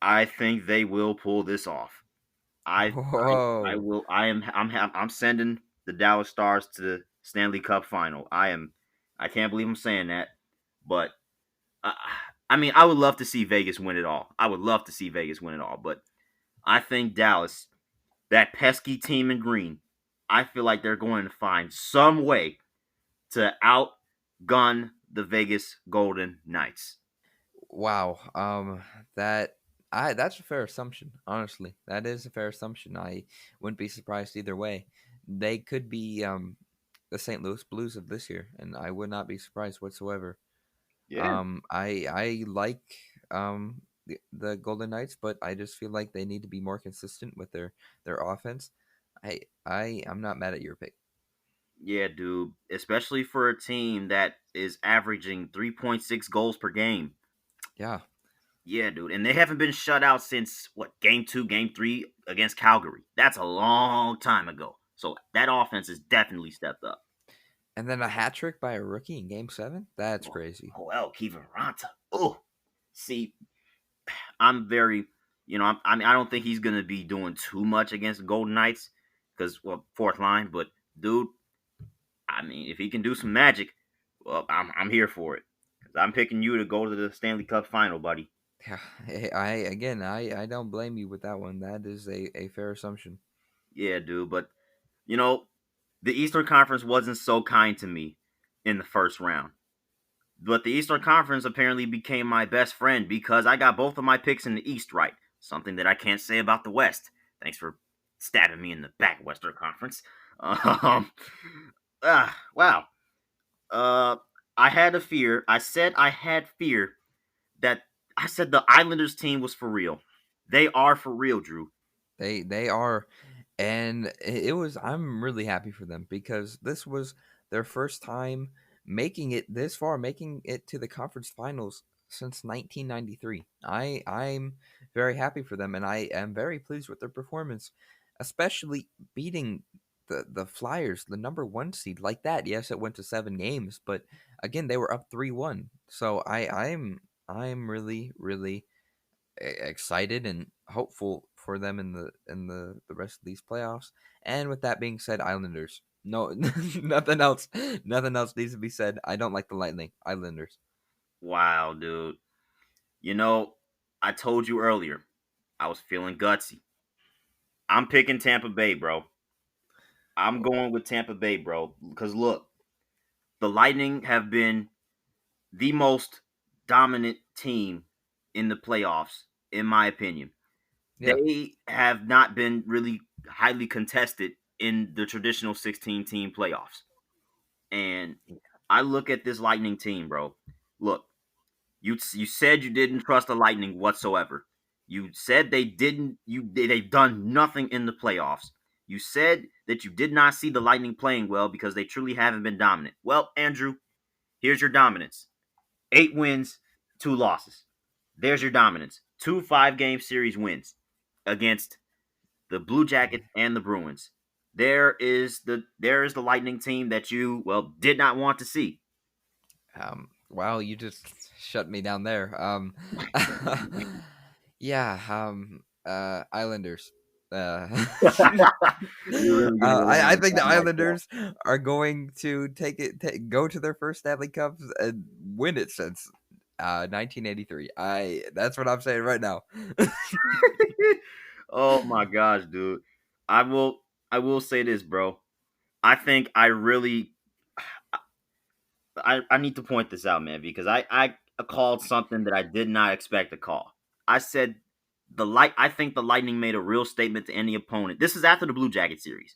I think they will pull this off. I Whoa. will. I'm sending the Dallas Stars to the Stanley Cup Final. I am. I can't believe I'm saying that, but I, I mean, I would love to see Vegas win it all. I would love to see Vegas win it all, but I think Dallas, that pesky team in green, I feel like they're going to find some way to outgun the Vegas Golden Knights. Wow. That that's a fair assumption. Honestly, that is a fair assumption. I wouldn't be surprised either way. They could be the St. Louis Blues of this year, and I would not be surprised whatsoever. Yeah, I like the Golden Knights, but I just feel like they need to be more consistent with their offense. I'm not mad at your pick. yeah, dude. Especially for a team that is averaging 3.6 goals per game. Yeah. Yeah, dude. And they haven't been shut out since what, game 2, game 3 against Calgary. That's a long time ago. So that offense has definitely stepped up. And then a hat trick by a rookie in Game 7. That's Oh, crazy. oh, Kevin Ranta. Oh, see, I'm very, I mean, I don't think he's gonna be doing too much against the Golden Knights because, well, fourth line. But dude, I mean, if he can do some magic, well, I'm here for it. 'Cause I'm picking you to go to the Stanley Cup Final, buddy. Yeah, I don't blame you with that one. That is a fair assumption. Yeah, dude. But you know, the Eastern Conference wasn't so kind to me in the first round. But the Eastern Conference apparently became my best friend because I got both of my picks in the East right. Something that I can't say about the West. Thanks for stabbing me in the back, Western Conference. Um, wow. Uh, I had a fear. I said I had fear that I said the Islanders team was for real. They are for real, Drew. They are, and it was. I'm really happy for them because this was their first time making it this far, making it to the conference finals since 1993. I'm very happy for them, and I am very pleased with their performance, especially beating the Flyers, the number one seed, like that. Yes, it went to 7 games, but again, they were up 3-1. So I'm really excited and hopeful for them in the rest of these playoffs. And with that being said, Islanders. No, nothing else needs to be said. I don't like the Lightning. Islanders. Wow, dude. You know, I told you earlier, I was feeling gutsy. I'm picking Tampa Bay, bro. I'm going with Tampa Bay, bro. Because look, the Lightning have been the most dominant team in the playoffs, in my opinion. Yeah, They have not been really highly contested in the traditional 16 team playoffs. And I look at this Lightning team, bro. Look, you said you didn't trust the Lightning whatsoever. You said they've done nothing in the playoffs. You said that you did not see the Lightning playing well because they truly haven't been dominant. Well, Andrew, here's your dominance. 8 wins, 2 losses. There's your dominance. Two 5 game series wins against the Blue Jackets and the Bruins. There is the Lightning team that you, well, did not want to see. wow, you just shut me down there. Yeah, Islanders. You're really gonna go down I with think that the myself. Islanders are going to go to their first Stanley Cups and win it since 1983. That's what I'm saying right now. Oh my gosh, dude. I will I will say this, bro. I think I really I need to point this out, man, because I called something that I did not expect to call. I said I think the Lightning made a real statement to any opponent. This is after the Blue Jacket series.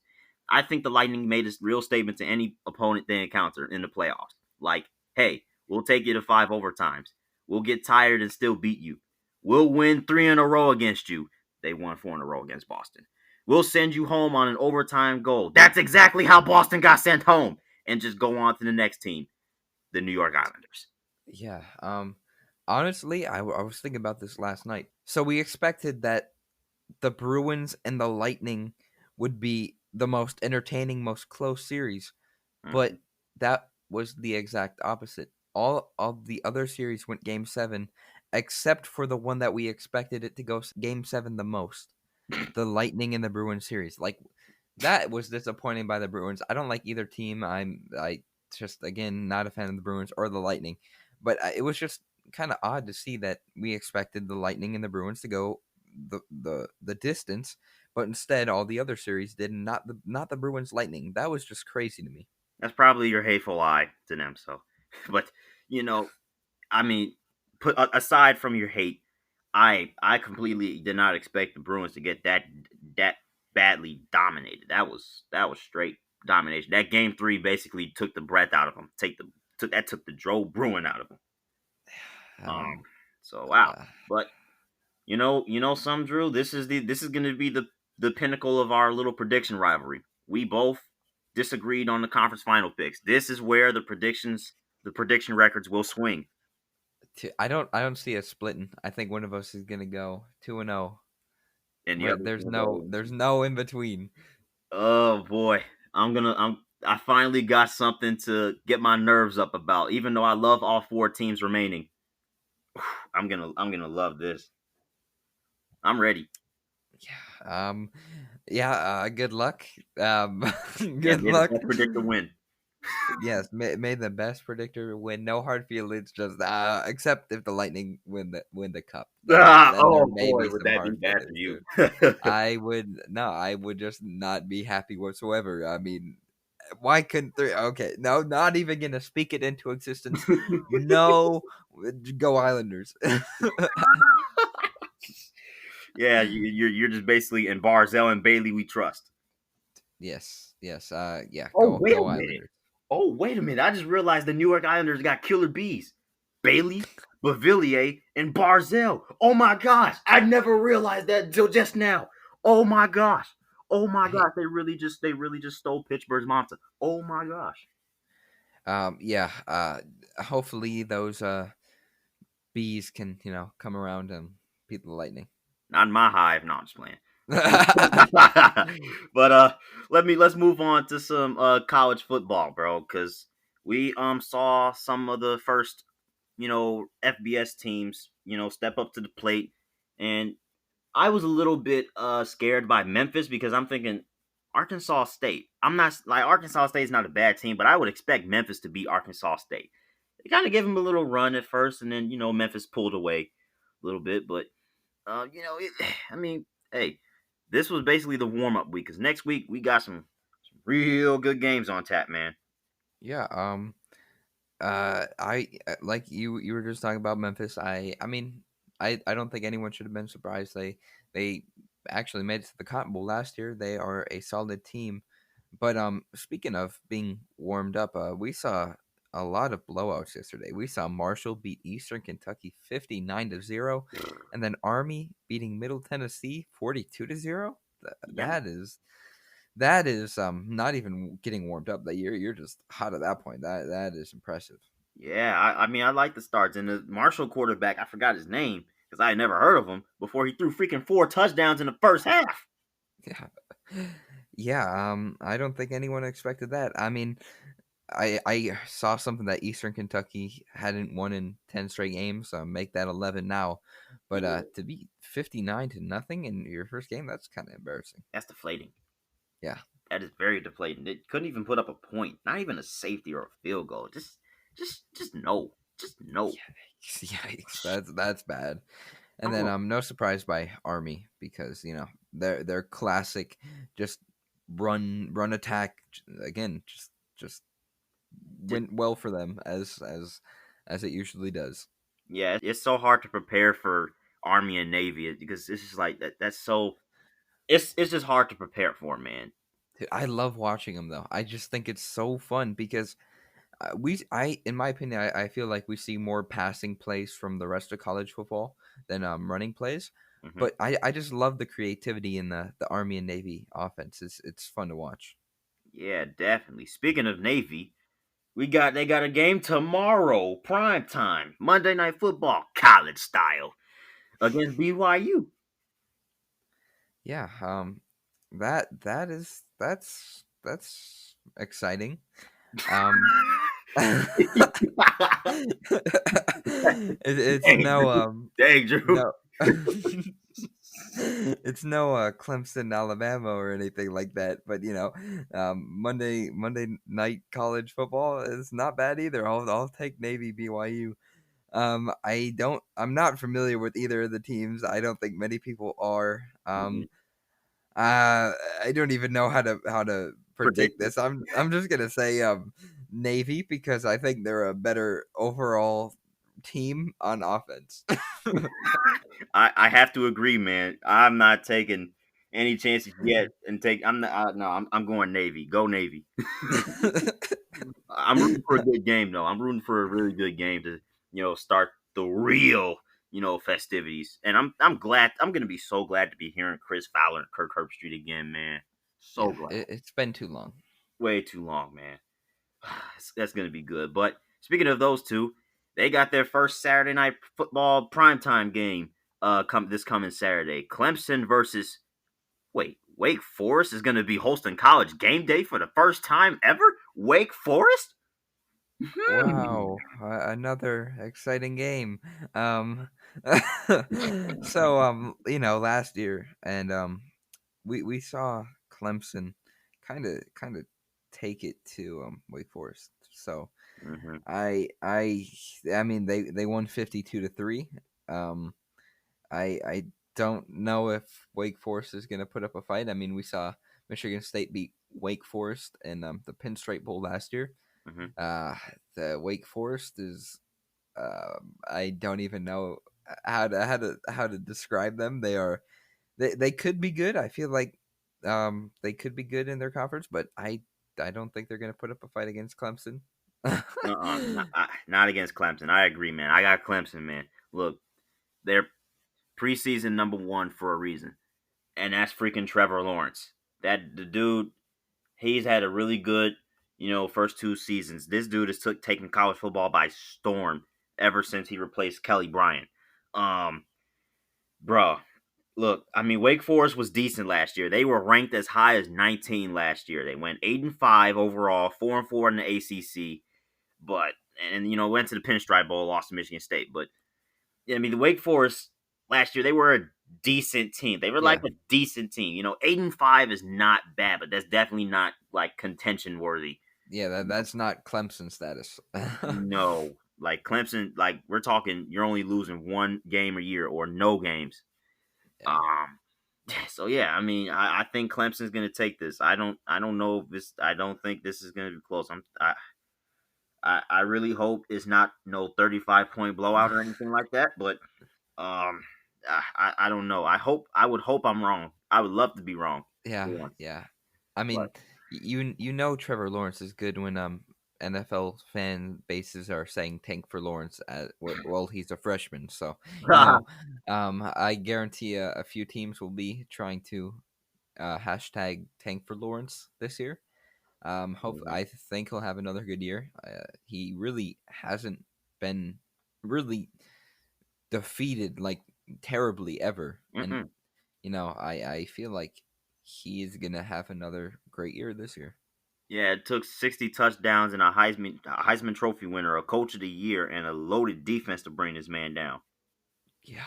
I think the Lightning made a real statement to any opponent they encounter in the playoffs. Like, hey, we'll take you to 5 overtimes. We'll get tired and still beat you. We'll win 3 in a row against you. They won 4 in a row against Boston. We'll send you home on an overtime goal. That's exactly how Boston got sent home. And just go on to the next team, the New York Islanders. Yeah. Honestly, I was thinking about this last night. So we expected that the Bruins and the Lightning would be the most entertaining, most close series, Mm-hmm. but that was the exact opposite. All of the other series went Game 7, except for the one that we expected it to go Game 7 the most, the Lightning and the Bruins series. Like, that was disappointing by the Bruins. I don't like either team. I just, again, not a fan of the Bruins or the Lightning, but it was just kind of odd to see that we expected the Lightning and the Bruins to go the distance, but instead all the other series did, not the Bruins Lightning. That was just crazy to me. That's probably your hateful eye to them. So, but you know, I mean, put aside from your hate, I completely did not expect the Bruins to get that badly dominated. That was straight domination. That game 3 basically took the breath out of them. Took the Joe Bruin out of them. Um. Um, So wow. uh, But some Drew. This is going to be the pinnacle of our little prediction rivalry. We both disagreed on the conference final picks. This is where the prediction records will swing. I don't see us splitting. I think one of us is gonna go 2-0. And the But other's there's gonna no go. there's no in between. Oh boy, I finally got something to get my nerves up about. Even though I love all 4 teams remaining, I'm gonna love this. I'm ready. Yeah. Yeah. Good luck. Um, Yeah, good may the luck. best predictor win. Yes. May the best predictor win. No hard feelings. Just except if the Lightning win the cup, then there Oh may boy, be would some that be hard bad for feelings. you? I would just not be happy whatsoever. I mean, why couldn't three? Okay, no, not even gonna speak it into existence. No, go Islanders. Yeah, you're just basically in Barzell and Bailey we trust. Yes, yes, yeah, Oh wait a go minute. Islanders. Oh wait a minute. I just realized the New York Islanders got killer bees. Bailey, Bavillier, and Barzell. Oh my gosh. I never realized that until just now. Oh my gosh. Oh my Hey, gosh. They really just stole Pittsburgh's monster. Oh my gosh. yeah, hopefully those bees can come around and beat the Lightning. Not in my hive. No, I'm just playing. But let's move on to some college football, bro, because we saw some of the first FBS teams step up to the plate, and I was a little bit scared by Memphis because I'm thinking Arkansas State. I'm not like Arkansas State is not a bad team, but I would expect Memphis to beat Arkansas State. They kind of gave them a little run at first, and then Memphis pulled away a little bit, but I mean, hey, this was basically the warm up week because next week we got some real good games on tap, man. Yeah, I like you were just talking about Memphis. I mean, I don't think anyone should have been surprised. They actually made it to the Cotton Bowl last year. They are a solid team. But speaking of being warmed up, we saw a lot of blowouts yesterday. We saw Marshall beat Eastern Kentucky 59-0, and then Army beating Middle Tennessee 42-0. Yeah, That is not even getting warmed up. That you're just hot at that point. That is impressive. yeah. I mean, I like the starts and the Marshall quarterback. I forgot his name because I had never heard of him before he threw freaking 4 touchdowns in the first half. Yeah. Yeah, I don't think anyone expected that. I mean, I saw something that Eastern Kentucky hadn't won in 10 straight games, so make that 11 now. But Yeah, to be 59-0 in your first game, that's kind of embarrassing. that's deflating. Yeah. That is very deflating. They couldn't even put up a point, not even a safety or a field goal. Just no, just no. Yikes. That's bad. And then Oh, no surprise by Army because, they're classic just run attack again, just just went well for them as it usually does. yeah. It's so hard to prepare for Army and Navy because it's just like that. That's so. It's just hard to prepare for, man. Dude, I love watching them though. I just think it's so fun because in my opinion, I feel like we see more passing plays from the rest of college football than running plays. Hmm. But I just love the creativity in the Army and Navy offense. It's fun to watch. Yeah, definitely. Speaking of Navy, they got a game tomorrow, prime time, Monday Night Football, college style, against BYU. Yeah, that's exciting. It's Dang, no Drew. Dang, Drew. no it's no Clemson, Alabama, or anything like that. But Monday night college football is not bad either. I'll take Navy BYU. I'm not familiar with either of the teams. I don't think many people are. Mhm. I don't even know how to predict Predict it. this. I'm just gonna say Navy because I think they're a better overall team on offense. I have to agree, man. I'm not taking any chances yet, and take. I'm not. No, I'm going Navy. Go Navy. I'm rooting for a good game, though. I'm rooting for a really good game to start the real festivities. And I'm glad. I'm gonna be so glad to be hearing Chris Fowler and Kirk Herbstreit again, man. So Yeah, glad. it's been too long. Way too long, man. That's gonna be good. But speaking of those two, they got their first Saturday night football primetime game. Coming Saturday, Clemson versus Wake Forest is gonna be hosting college game day for the first time ever. Wake Forest. Hmm. Wow, another exciting game. Um, so last year, and we saw Clemson kind of take it to Wake Forest. So Hmm. I I I mean they won 52-3. Um, I don't know if Wake Forest is going to put up a fight. I mean, we saw Michigan State beat Wake Forest in the Pinstripe Bowl last year. Hmm. Uh, the Wake Forest is I don't even know how to describe them. They could be good. I feel like they could be good in their conference, but I don't think they're going to put up a fight against Clemson. Not against Clemson. I agree, man. I got Clemson, man. Look, they're preseason number one for a reason, and that's freaking Trevor Lawrence. That the dude, he's had a really good, first two seasons. This dude has taken college football by storm ever since he replaced Kelly Bryant. Um, Bro, look, I mean, Wake Forest was decent last year. They were ranked as high as 19 last year. They went 8-5 overall, 4-4 in the ACC, but and went to the Pinstripe Bowl, lost to Michigan State. But yeah, I mean, the Wake Forest last year they were a decent team. They were like Yeah, a decent team. 8-5 is not bad, but that's definitely not like contention worthy. yeah, that's not Clemson status. No, like Clemson, like we're talking, you're only losing one game a year or no games. Yeah, Um, so yeah, I mean, I think Clemson's gonna take this. I don't know if this. I don't think this is gonna be close. I really hope it's not no 35-point blowout or anything like that. But um, I don't know. I would hope I'm wrong. I would love to be wrong yeah, for once. yeah. I But mean, you know Trevor Lawrence is good when NFL fan bases are saying tank for Lawrence well he's a freshman, so I guarantee a few teams will be trying to hashtag tank for Lawrence this year. Mhm. I think he'll have another good year. He really hasn't been really defeated like terribly ever, and Mm-mm. I feel like he is gonna have another great year this year. Yeah, it took 60 touchdowns and a Heisman Trophy winner, a Coach of the Year, and a loaded defense to bring this man down. Yeah.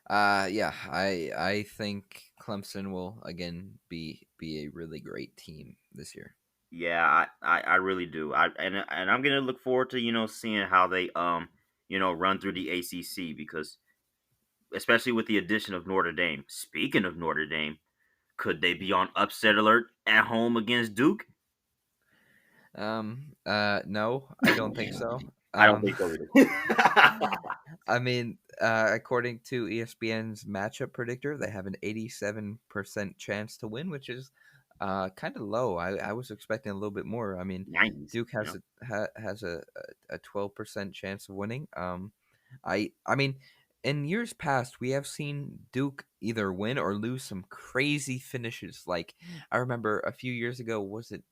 Yeah. I think Clemson will again be a really great team this year. Yeah, I really do. And I'm gonna look forward to seeing how they run through the ACC because especially with the addition of Notre Dame. Speaking of Notre Dame, could they be on upset alert at home against Duke? No, I don't think so. I don't Um, think so either. I mean, according to ESPN's matchup predictor, they have an 87% chance to win, which is Kind of low. I was expecting a little bit more. I mean, 90s. Duke You has know, has a 12% chance of winning. I mean, in years past, we have seen Duke either win or lose some crazy finishes. Like I remember a few years ago, was it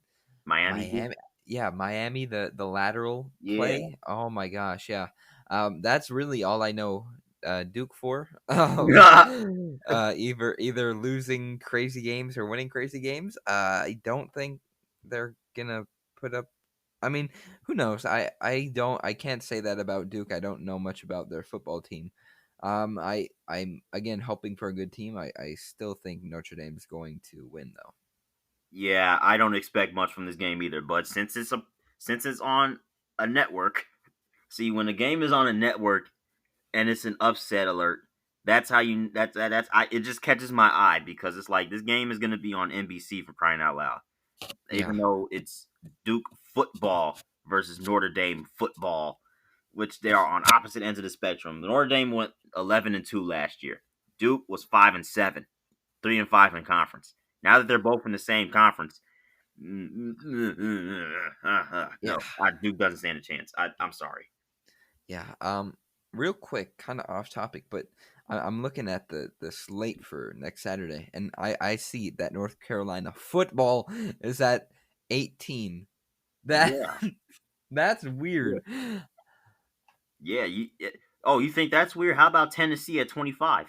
Miami Duke. Miami? Yeah, Miami, the lateral Yeah. play. Oh my gosh, yeah. That's really all I know Duke for. Either losing crazy games or winning crazy games. I don't think they're gonna put up. I mean, who knows? I can't say that about Duke. I don't know much about their football team. I'm again hoping for a good team. I still think Notre Dame is going to win though. Yeah, I don't expect much from this game either. But since it's on a network, see when the game is on a network and it's an upset alert, that's how you that's I it just catches my eye because it's like this game is gonna be on NBC for crying out loud. Yeah, Even though it's Duke football versus Notre Dame football, which they are on opposite ends of the spectrum. Notre Dame went 11-2 last year. Duke was 5-7, 3-5 in conference. Now that they're both in the same conference, yeah. no, Duke doesn't stand a chance. I'm sorry. Yeah. Real quick, kind of off topic, but I'm looking at the slate for next Saturday, and I see that North Carolina football is at 18. That Yeah, that's yeah, weird. yeah. Oh, you think that's weird? How about Tennessee at 25?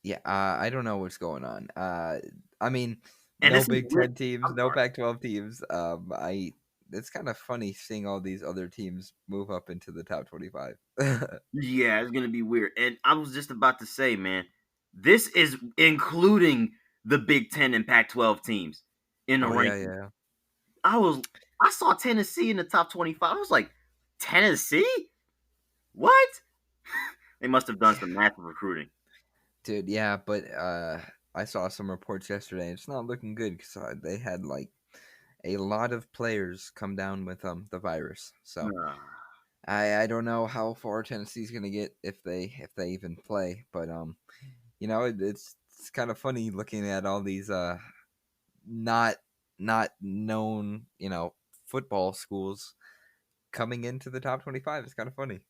Yeah, I don't know what's going on. I mean, And no this is Big weird. Ten teams, I'm no sorry. Pac-12 teams. I it's kind of funny seeing all these other teams move up into the top 25. Yeah, it's gonna be weird. And I was just about to say, man, this is including the Big Ten and Pac-12 teams in the Oh yeah, ranking. yeah. I was, I saw Tennessee in the top 25. I was like, Tennessee? What? They must have done some massive recruiting. Dude, yeah, but I saw some reports yesterday. It's not looking good because they had like a lot of players come down with the virus. So Ah. I don't know how far Tennessee's gonna get if they even play. But it's kind of funny looking at all these not not known football schools coming into the top 25. It's kind of funny.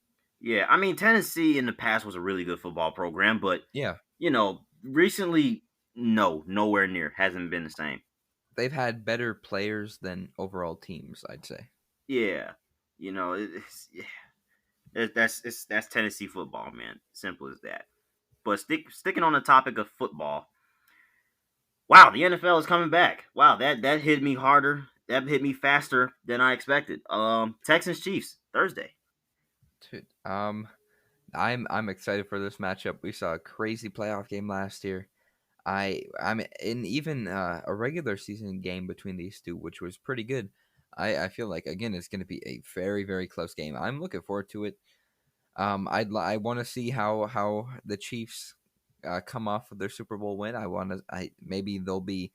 Yeah, I mean Tennessee in the past was a really good football program, but Yeah, recently, no, nowhere near. Hasn't been the same. they've had better players than overall teams, I'd say. Yeah, that's Tennessee football, man. Simple as that. But sticking on the topic of football, wow, the NFL is coming back. Wow, that hit me harder. That hit me faster than I expected. Texans Chiefs Thursday. Dude, I'm excited for this matchup. We saw a crazy playoff game last year. I'm in even a regular season game between these two, which was pretty good. I feel like again it's going to be a very very close game. I'm looking forward to it. I want to see how the Chiefs come off of their Super Bowl win. I maybe they'll be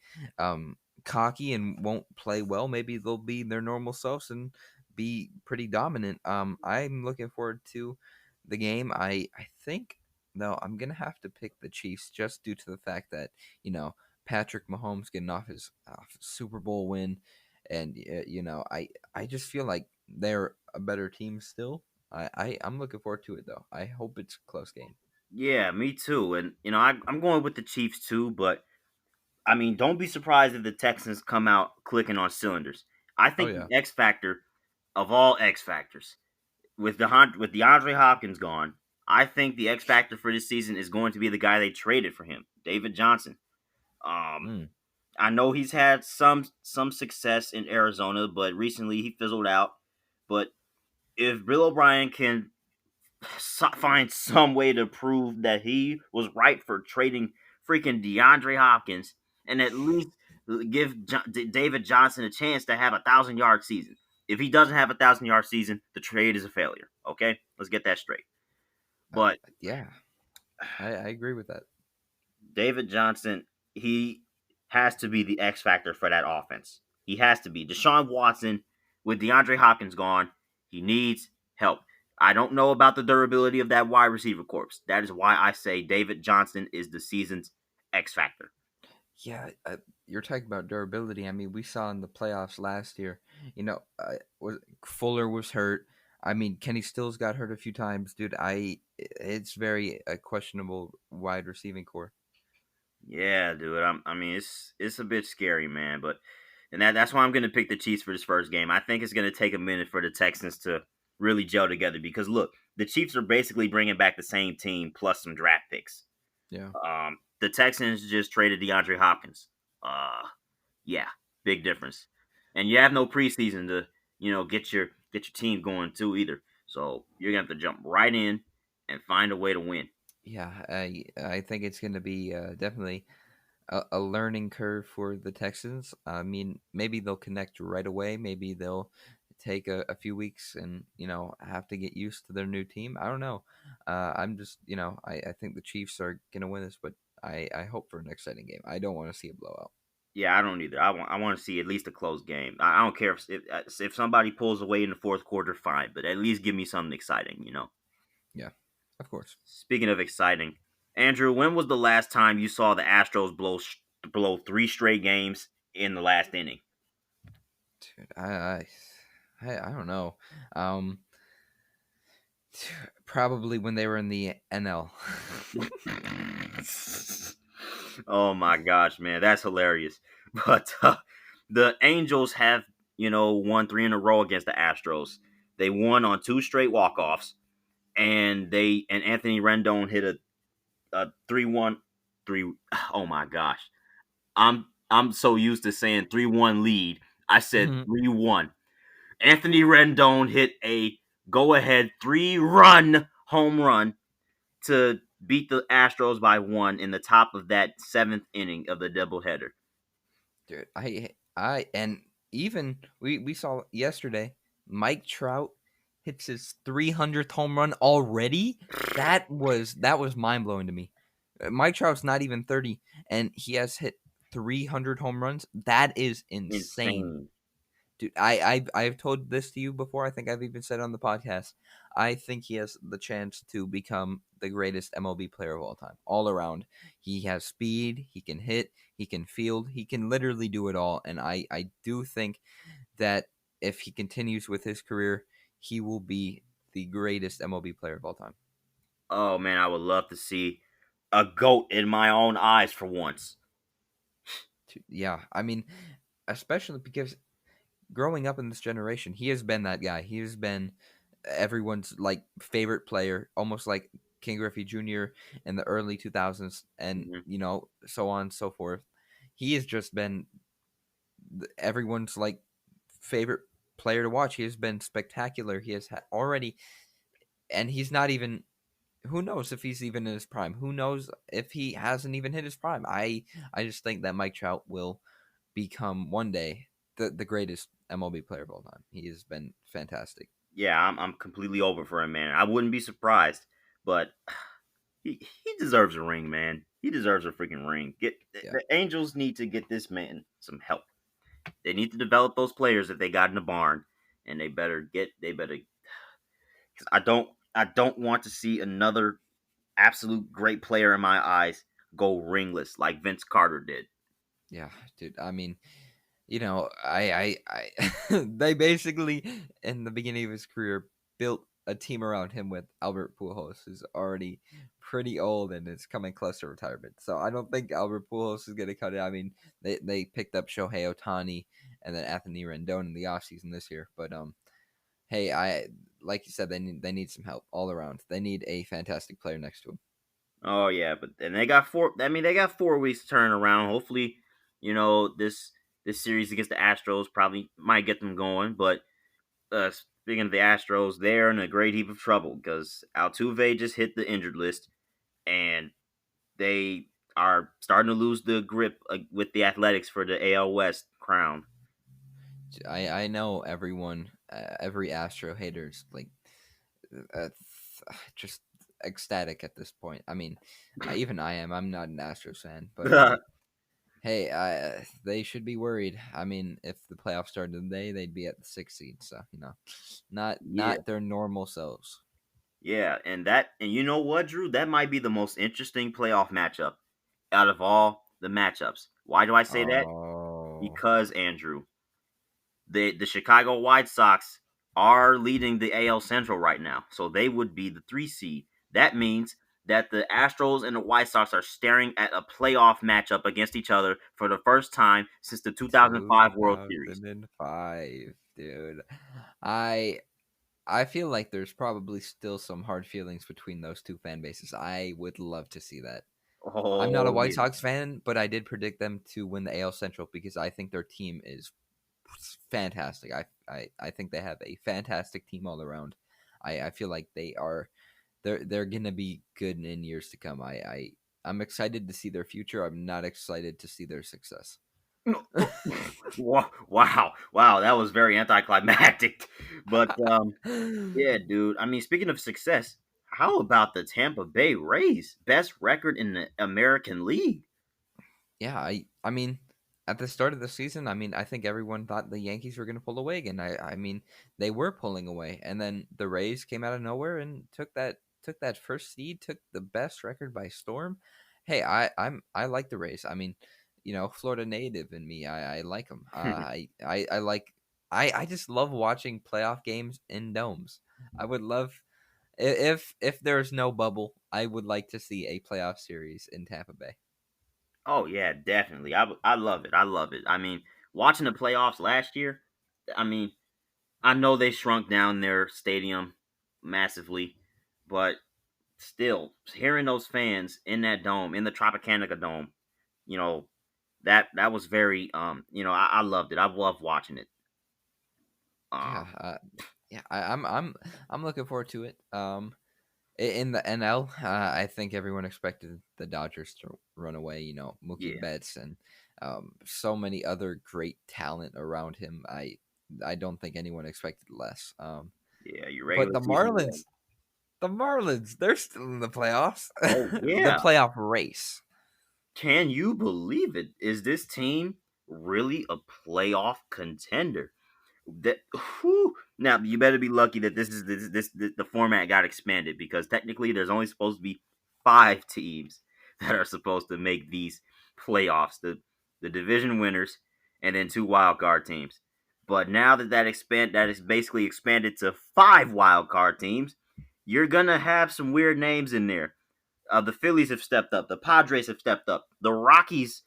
cocky and won't play well. Maybe they'll be their normal selves and be pretty dominant. I'm looking forward to the game. I think no, I'm gonna have to pick the Chiefs just due to the fact that Patrick Mahomes getting off his Super Bowl win, and I just feel like they're a better team still. I'm looking forward to it though. I hope it's a close game. Yeah, me too. And I'm going with the Chiefs too. But I mean, don't be surprised if the Texans come out clicking on cylinders. I Oh think the yeah. X factor of all X factors with DeAndre Hopkins gone, I think the X factor for this season is going to be the guy they traded for him, David Johnson. Um, Mm. I know he's had some success in Arizona, but recently he fizzled out. But if Bill O'Brien can find some way to prove that he was right for trading freaking DeAndre Hopkins and at least give David Johnson a chance to have 1,000 yard season. If he doesn't have 1,000 yard season, the trade is a failure. Okay, let's get that straight. But Yeah, I agree with that. David Johnson, he has to be the X factor for that offense. He has to be. Deshaun Watson, with DeAndre Hopkins gone, he needs help. I don't know about the durability of that wide receiver corpse. That is why I say David Johnson is the season's X factor. Yeah, you're talking about durability. I mean, we saw in the playoffs last year. Was Fuller was hurt. I mean, Kenny Stills got hurt a few times, dude. It's very a questionable wide receiving core. Yeah, dude. I mean, it's a bit scary, man. But and that's why I'm going to pick the Chiefs for this first game. I think it's going to take a minute for the Texans to really gel together because look, the Chiefs are basically bringing back the same team plus some draft picks. Yeah, The Texans just traded DeAndre Hopkins. Yeah, big difference. And you have no preseason to get your team going too either. So you're gonna have to jump right in and find a way to win. yeah. I think it's going to be definitely a learning curve for the Texans. I mean, maybe they'll connect right away. Maybe they'll take a few weeks and have to get used to their new team. I don't know. I'm just I think the Chiefs are gonna win this, but I hope for an exciting game. I don't want to see a blowout. Yeah, I don't either. I want to see at least a close game. I don't care if somebody pulls away in the fourth quarter, fine, but at least give me something exciting. Yeah, of course. Speaking of exciting, Andrew, when was the last time you saw the Astros blow three straight games in the last inning? Dude, I don't know. Um, Probably when they were in the NL. Oh my gosh, man, that's hilarious. But the Angels have, won three in a row against the Astros. They won on two straight walk-offs, and Anthony Rendon hit a 3-1 3 oh my gosh. I'm so used to saying 3-1 lead. I said 3-1. Anthony Rendon hit a go-ahead 3-run home run to beat the Astros by one in the top of that seventh inning of the doubleheader. Dude, and even we saw yesterday Mike Trout hits his 300th home run already. That was mind blowing to me. Mike Trout's not even 30, and he has hit 300 home runs. That is insane. Insane. Dude, I've told this to you before. I think I've even said it on the podcast. I think he has the chance to become the greatest MLB player of all time, all around. He has speed, he can hit, he can field, he can literally do it all. And I do think that if he continues with his career, he will be the greatest MLB player of all time. Oh man, I would love to see a goat in my own eyes for once. Yeah, I mean, especially because growing up in this generation, he has been that guy. He has been everyone's like favorite player, almost like King Griffey Jr. in the early 2000s, and Mhm. so on and so forth. He has just been everyone's like favorite player to watch. He has been spectacular. He has already, and he's not even. Who knows if he's even in his prime? Who knows if he hasn't even hit his prime? I just think that Mike Trout will become one day the greatest MLB player of all time. He has been fantastic. Yeah, I'm completely over for him, man. I wouldn't be surprised, but he deserves a ring, man. He deserves a freaking ring. Get Yeah. the Angels need to get this man some help. They need to develop those players that they got in the barn, and they better. Cause I don't want to see another absolute great player in my eyes go ringless like Vince Carter did. Yeah, dude. I mean, I they basically in the beginning of his career built a team around him with Albert Pujols, who's already pretty old and is coming close to retirement. So I don't think Albert Pujols is going to cut it. I mean, they picked up Shohei Ohtani and then Anthony Rendon in the offseason this year. But hey, I like you said, they need some help all around. They need a fantastic player next to him. Oh yeah, but and they got four. I mean, they got 4 weeks to turn around. Hopefully, this series against the Astros probably might get them going. But speaking of the Astros, they're in a great heap of trouble because Altuve just hit the injured list, and they are starting to lose the grip with the Athletics for the AL West crown. I know everyone, every Astro haters like just ecstatic at this point. I mean, even I am. I'm not an Astros fan, but hey, they should be worried. I mean, if the playoffs started today, they'd be at the sixth seed. So not Yeah, not their normal selves. yeah, and you know what, Drew? That might be the most interesting playoff matchup out of all. the matchups. Why do I say that? Oh, Because Andrew, the Chicago White Sox are leading the AL Central right now, so they would be the 3 seed. That means that the Astros and the White Sox are staring at a playoff matchup against each other for the first time since the 2005 World Series. 2005, dude. I I feel like there's probably still some hard feelings between those two fan bases. I would love to see that. I'm not a Oh White yeah. Sox fan, but I did predict them to win the AL Central because I think their team is fantastic. I think they have a fantastic team all around. I feel like they're gonna be good in years to come. I'm excited to see their future. I'm not excited to see their success. Wow, that was very anticlimactic. But yeah, dude. I mean, speaking of success, how about the Tampa Bay Rays? Best record in the American League. Yeah, I mean, at the start of the season, I mean, I think everyone thought the Yankees were going to pull away again. I mean, they were pulling away, and then the Rays came out of nowhere and took that first seed, took the best record by storm. Hey, I like the Rays. I mean, Florida native in me, I like them. I like I just love watching playoff games in domes. I would love if there's no bubble, I would like to see a playoff series in Tampa Bay. Oh yeah, definitely. I love it. I love it. I mean, watching the playoffs last year. I mean, I know they shrunk down their stadium massively, but still, hearing those fans in that dome, in the Tropicana Dome, you know, that was very I loved it. I loved watching it. Yeah, Um, yeah, I'm looking forward to it. In the NL, I think everyone expected the Dodgers to run away. Mookie yeah, Betts and so many other great talent around him. I don't think anyone expected less. yeah, your But regular season win. The Marlins, they're still in the playoffs, Oh the yeah, playoff race. can you believe it? Is this team really a playoff contender? That whew, now you better be lucky that this the format got expanded because technically there's only supposed to be 5 teams that are supposed to make these playoffs. The division winners and then 2 wild card teams. But now that is basically expanded to 5 wild card teams, you're gonna have some weird names in there. The Phillies have stepped up. The Padres have stepped up. The Rockies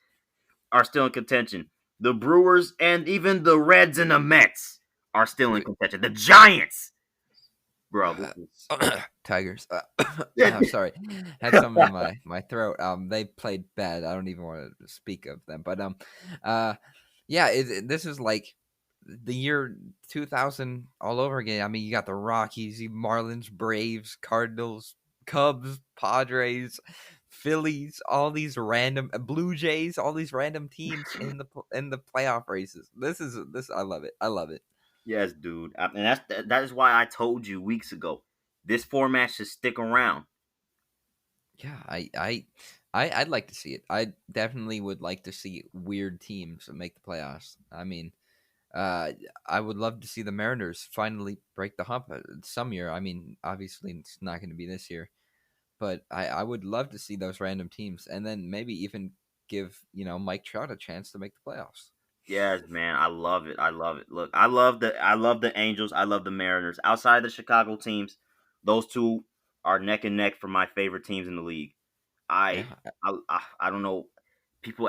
are still in contention. The Brewers and even the Reds and the Mets are still in contention. The Giants, bro. This is Tigers. Sorry, had something in my throat. They played bad. I don't even want to speak of them. But uh, yeah. This is like the year 2000 all over again. I mean, you got the Rockies, you Marlins, Braves, Cardinals, Cubs, Padres, Phillies, all these random Blue Jays, all these random teams in the playoff races. This. I love it. I love it. yes, dude, and that is why I told you weeks ago. This format should stick around. Yeah, I'd like to see it. I definitely would like to see weird teams make the playoffs. I mean, uh, I would love to see the Mariners finally break the hump some year. I mean, obviously it's not going to be this year, but I would love to see those random teams, and then maybe even give Mike Trout a chance to make the playoffs. Yes, man, I love it. I love it. Look, I love the Angels. I love the Mariners. Outside the Chicago teams, those two are neck and neck for my favorite teams in the league. I Yeah, I don't know. People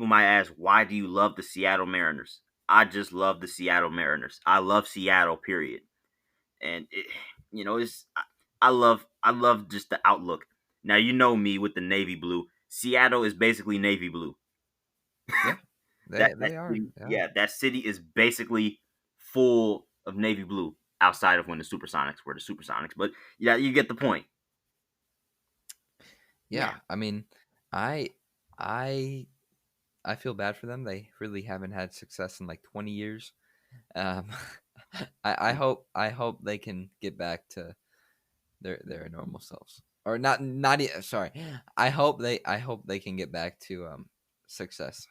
might ask, why do you love the Seattle Mariners? I just love the Seattle Mariners. I love Seattle, period. And it's I love just the outlook. Now you know me with the navy blue. Seattle is basically navy blue. yeah, That they that are. city, Yeah, yeah, that city is basically full of navy blue outside of when the Supersonics were the Supersonics. But yeah, you get the point. Yeah. yeah. I mean, I I I feel bad for them. They really haven't had success in like 20 years. Um, I hope they can get back to their normal selves, or sorry. I hope they can get back to success.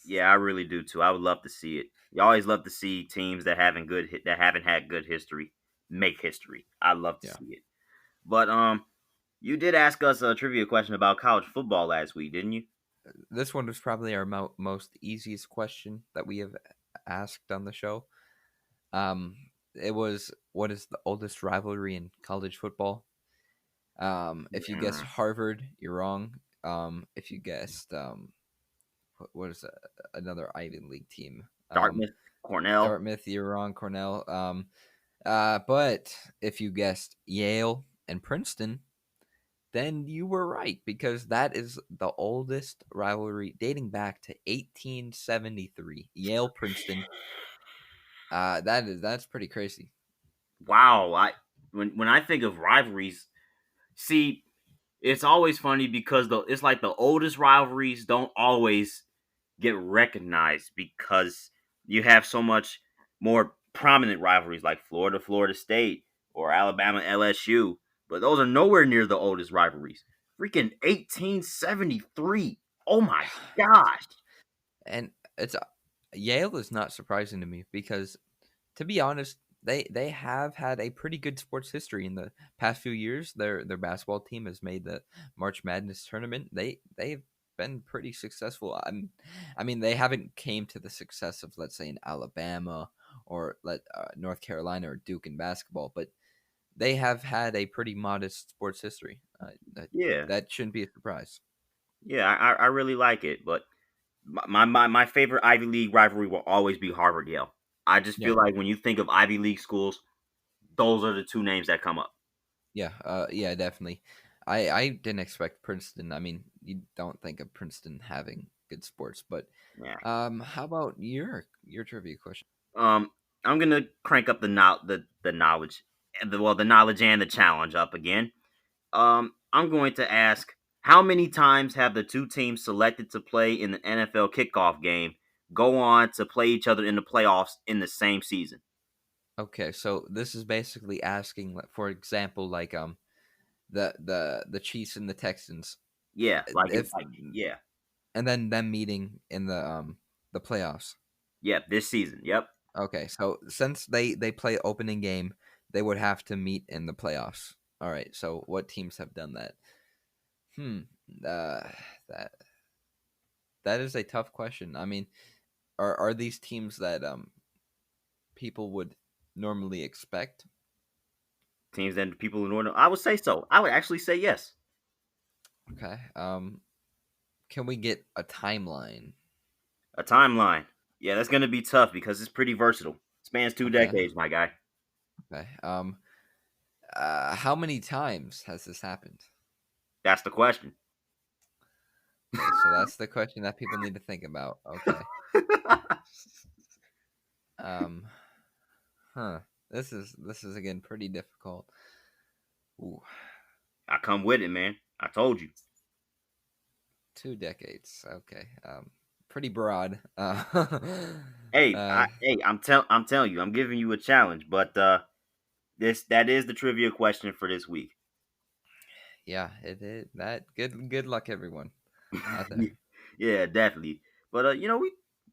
Yeah, I really do too. I would love to see it. You always love to see teams that haven't had good history make history. I love to Yeah. see it. But you did ask us a trivia question about college football last week, didn't you? This one was probably our most easiest question that we have asked on the show. Um, it was, what is the oldest rivalry in college football? If you guessed Mm, Harvard, you're wrong. If you guessed what is another Ivy League team? Dartmouth, Cornell. Dartmouth, you're wrong. Cornell. But if you guessed Yale and Princeton, then you were right because that is the oldest rivalry dating back to 1873. Yale Princeton. That's pretty crazy. Wow, when I think of rivalries, see, it's always funny because it's like the oldest rivalries don't always get recognized because you have so much more prominent rivalries like Florida State or Alabama LSU, but those are nowhere near the oldest rivalries. Freaking 1873. Oh my gosh. And it's Yale is not surprising to me because, to be honest, they have had a pretty good sports history in the past few years. Their basketball team has made the March Madness tournament. They've been pretty successful. I mean, they haven't came to the success of, let's say, in Alabama or North Carolina or Duke in basketball, but they have had a pretty modest sports history. Yeah. That shouldn't be a surprise. Yeah, I really like it, but my favorite Ivy League rivalry will always be Harvard Yale. I just Yeah. feel like when you think of Ivy League schools, those are the two names that come up. Yeah, definitely. I didn't expect Princeton. I mean, you don't think of Princeton having good sports, but Yeah. how about your trivia question? Um, I'm gonna crank up the knowledge, and the knowledge and the challenge up again. I'm going to ask, how many times have the two teams selected to play in the NFL kickoff game go on to play each other in the playoffs in the same season? Okay, so this is basically asking, for example, like the Chiefs and the Texans, Yeah, if yeah, and then them meeting in the playoffs. yeah, this season. Yep. Okay, so since they play opening game, they would have to meet in the playoffs. All right, so what teams have done that? Hmm. Uh, that that is a tough question. I mean, are these teams that people would normally expect? Teams and people in order. I would say so. I would actually say yes. Okay. Can we get a timeline? A timeline. Yeah, that's gonna be tough because it's pretty versatile. Spans two Okay. decades, my guy. Okay. How many times has this happened? That's the question. Okay, so that's the question that people need to think about. Okay. Um, huh. This is again pretty difficult. Ooh, I come with it, man. I told you. 2 decades. Okay. Pretty broad. Uh, I'm telling you, I'm giving you a challenge, but that is the trivia question for this week. yeah. That good luck, everyone out there. Yeah, definitely. But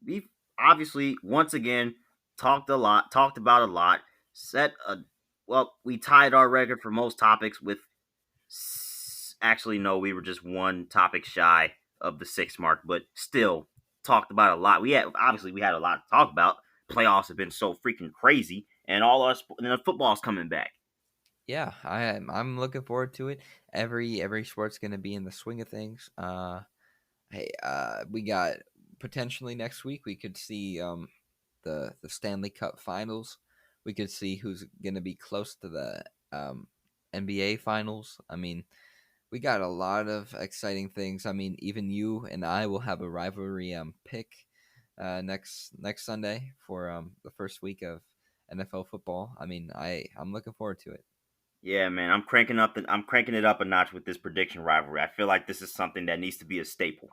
we obviously once again talked about a lot. Set a we tied our record for most topics with actually no, we were just one topic shy of the 6 mark, but still talked about a lot. We had a lot to talk about. Playoffs have been so freaking crazy, and and the football's coming back. Yeah, I'm looking forward to it. Every sport's gonna be in the swing of things. Hey, we got potentially next week we could see the Stanley Cup Finals. We could see who's gonna be close to the NBA Finals. I mean, we got a lot of exciting things. I mean, even you and I will have a rivalry pick next Sunday for the first week of NFL football. I mean, I'm looking forward to it. Yeah, man, I'm cranking it up a notch with this prediction rivalry. I feel like this is something that needs to be a staple.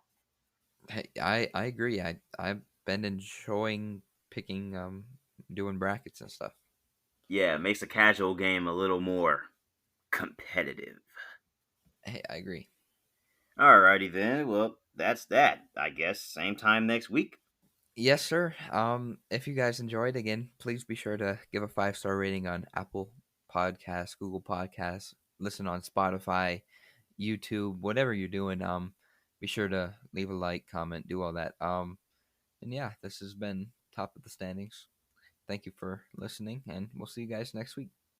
Hey, I agree. I've been enjoying picking doing brackets and stuff. Yeah, it makes a casual game a little more competitive. Hey, I agree. Alrighty then. Well, that's that. I guess same time next week. Yes, sir. If you guys enjoyed, again, please be sure to give a 5-star rating on Apple Podcasts, Google Podcasts, listen on Spotify, YouTube, whatever you're doing. Be sure to leave a like, comment, do all that. And yeah, this has been Top of the Standings. Thank you for listening, and we'll see you guys next week.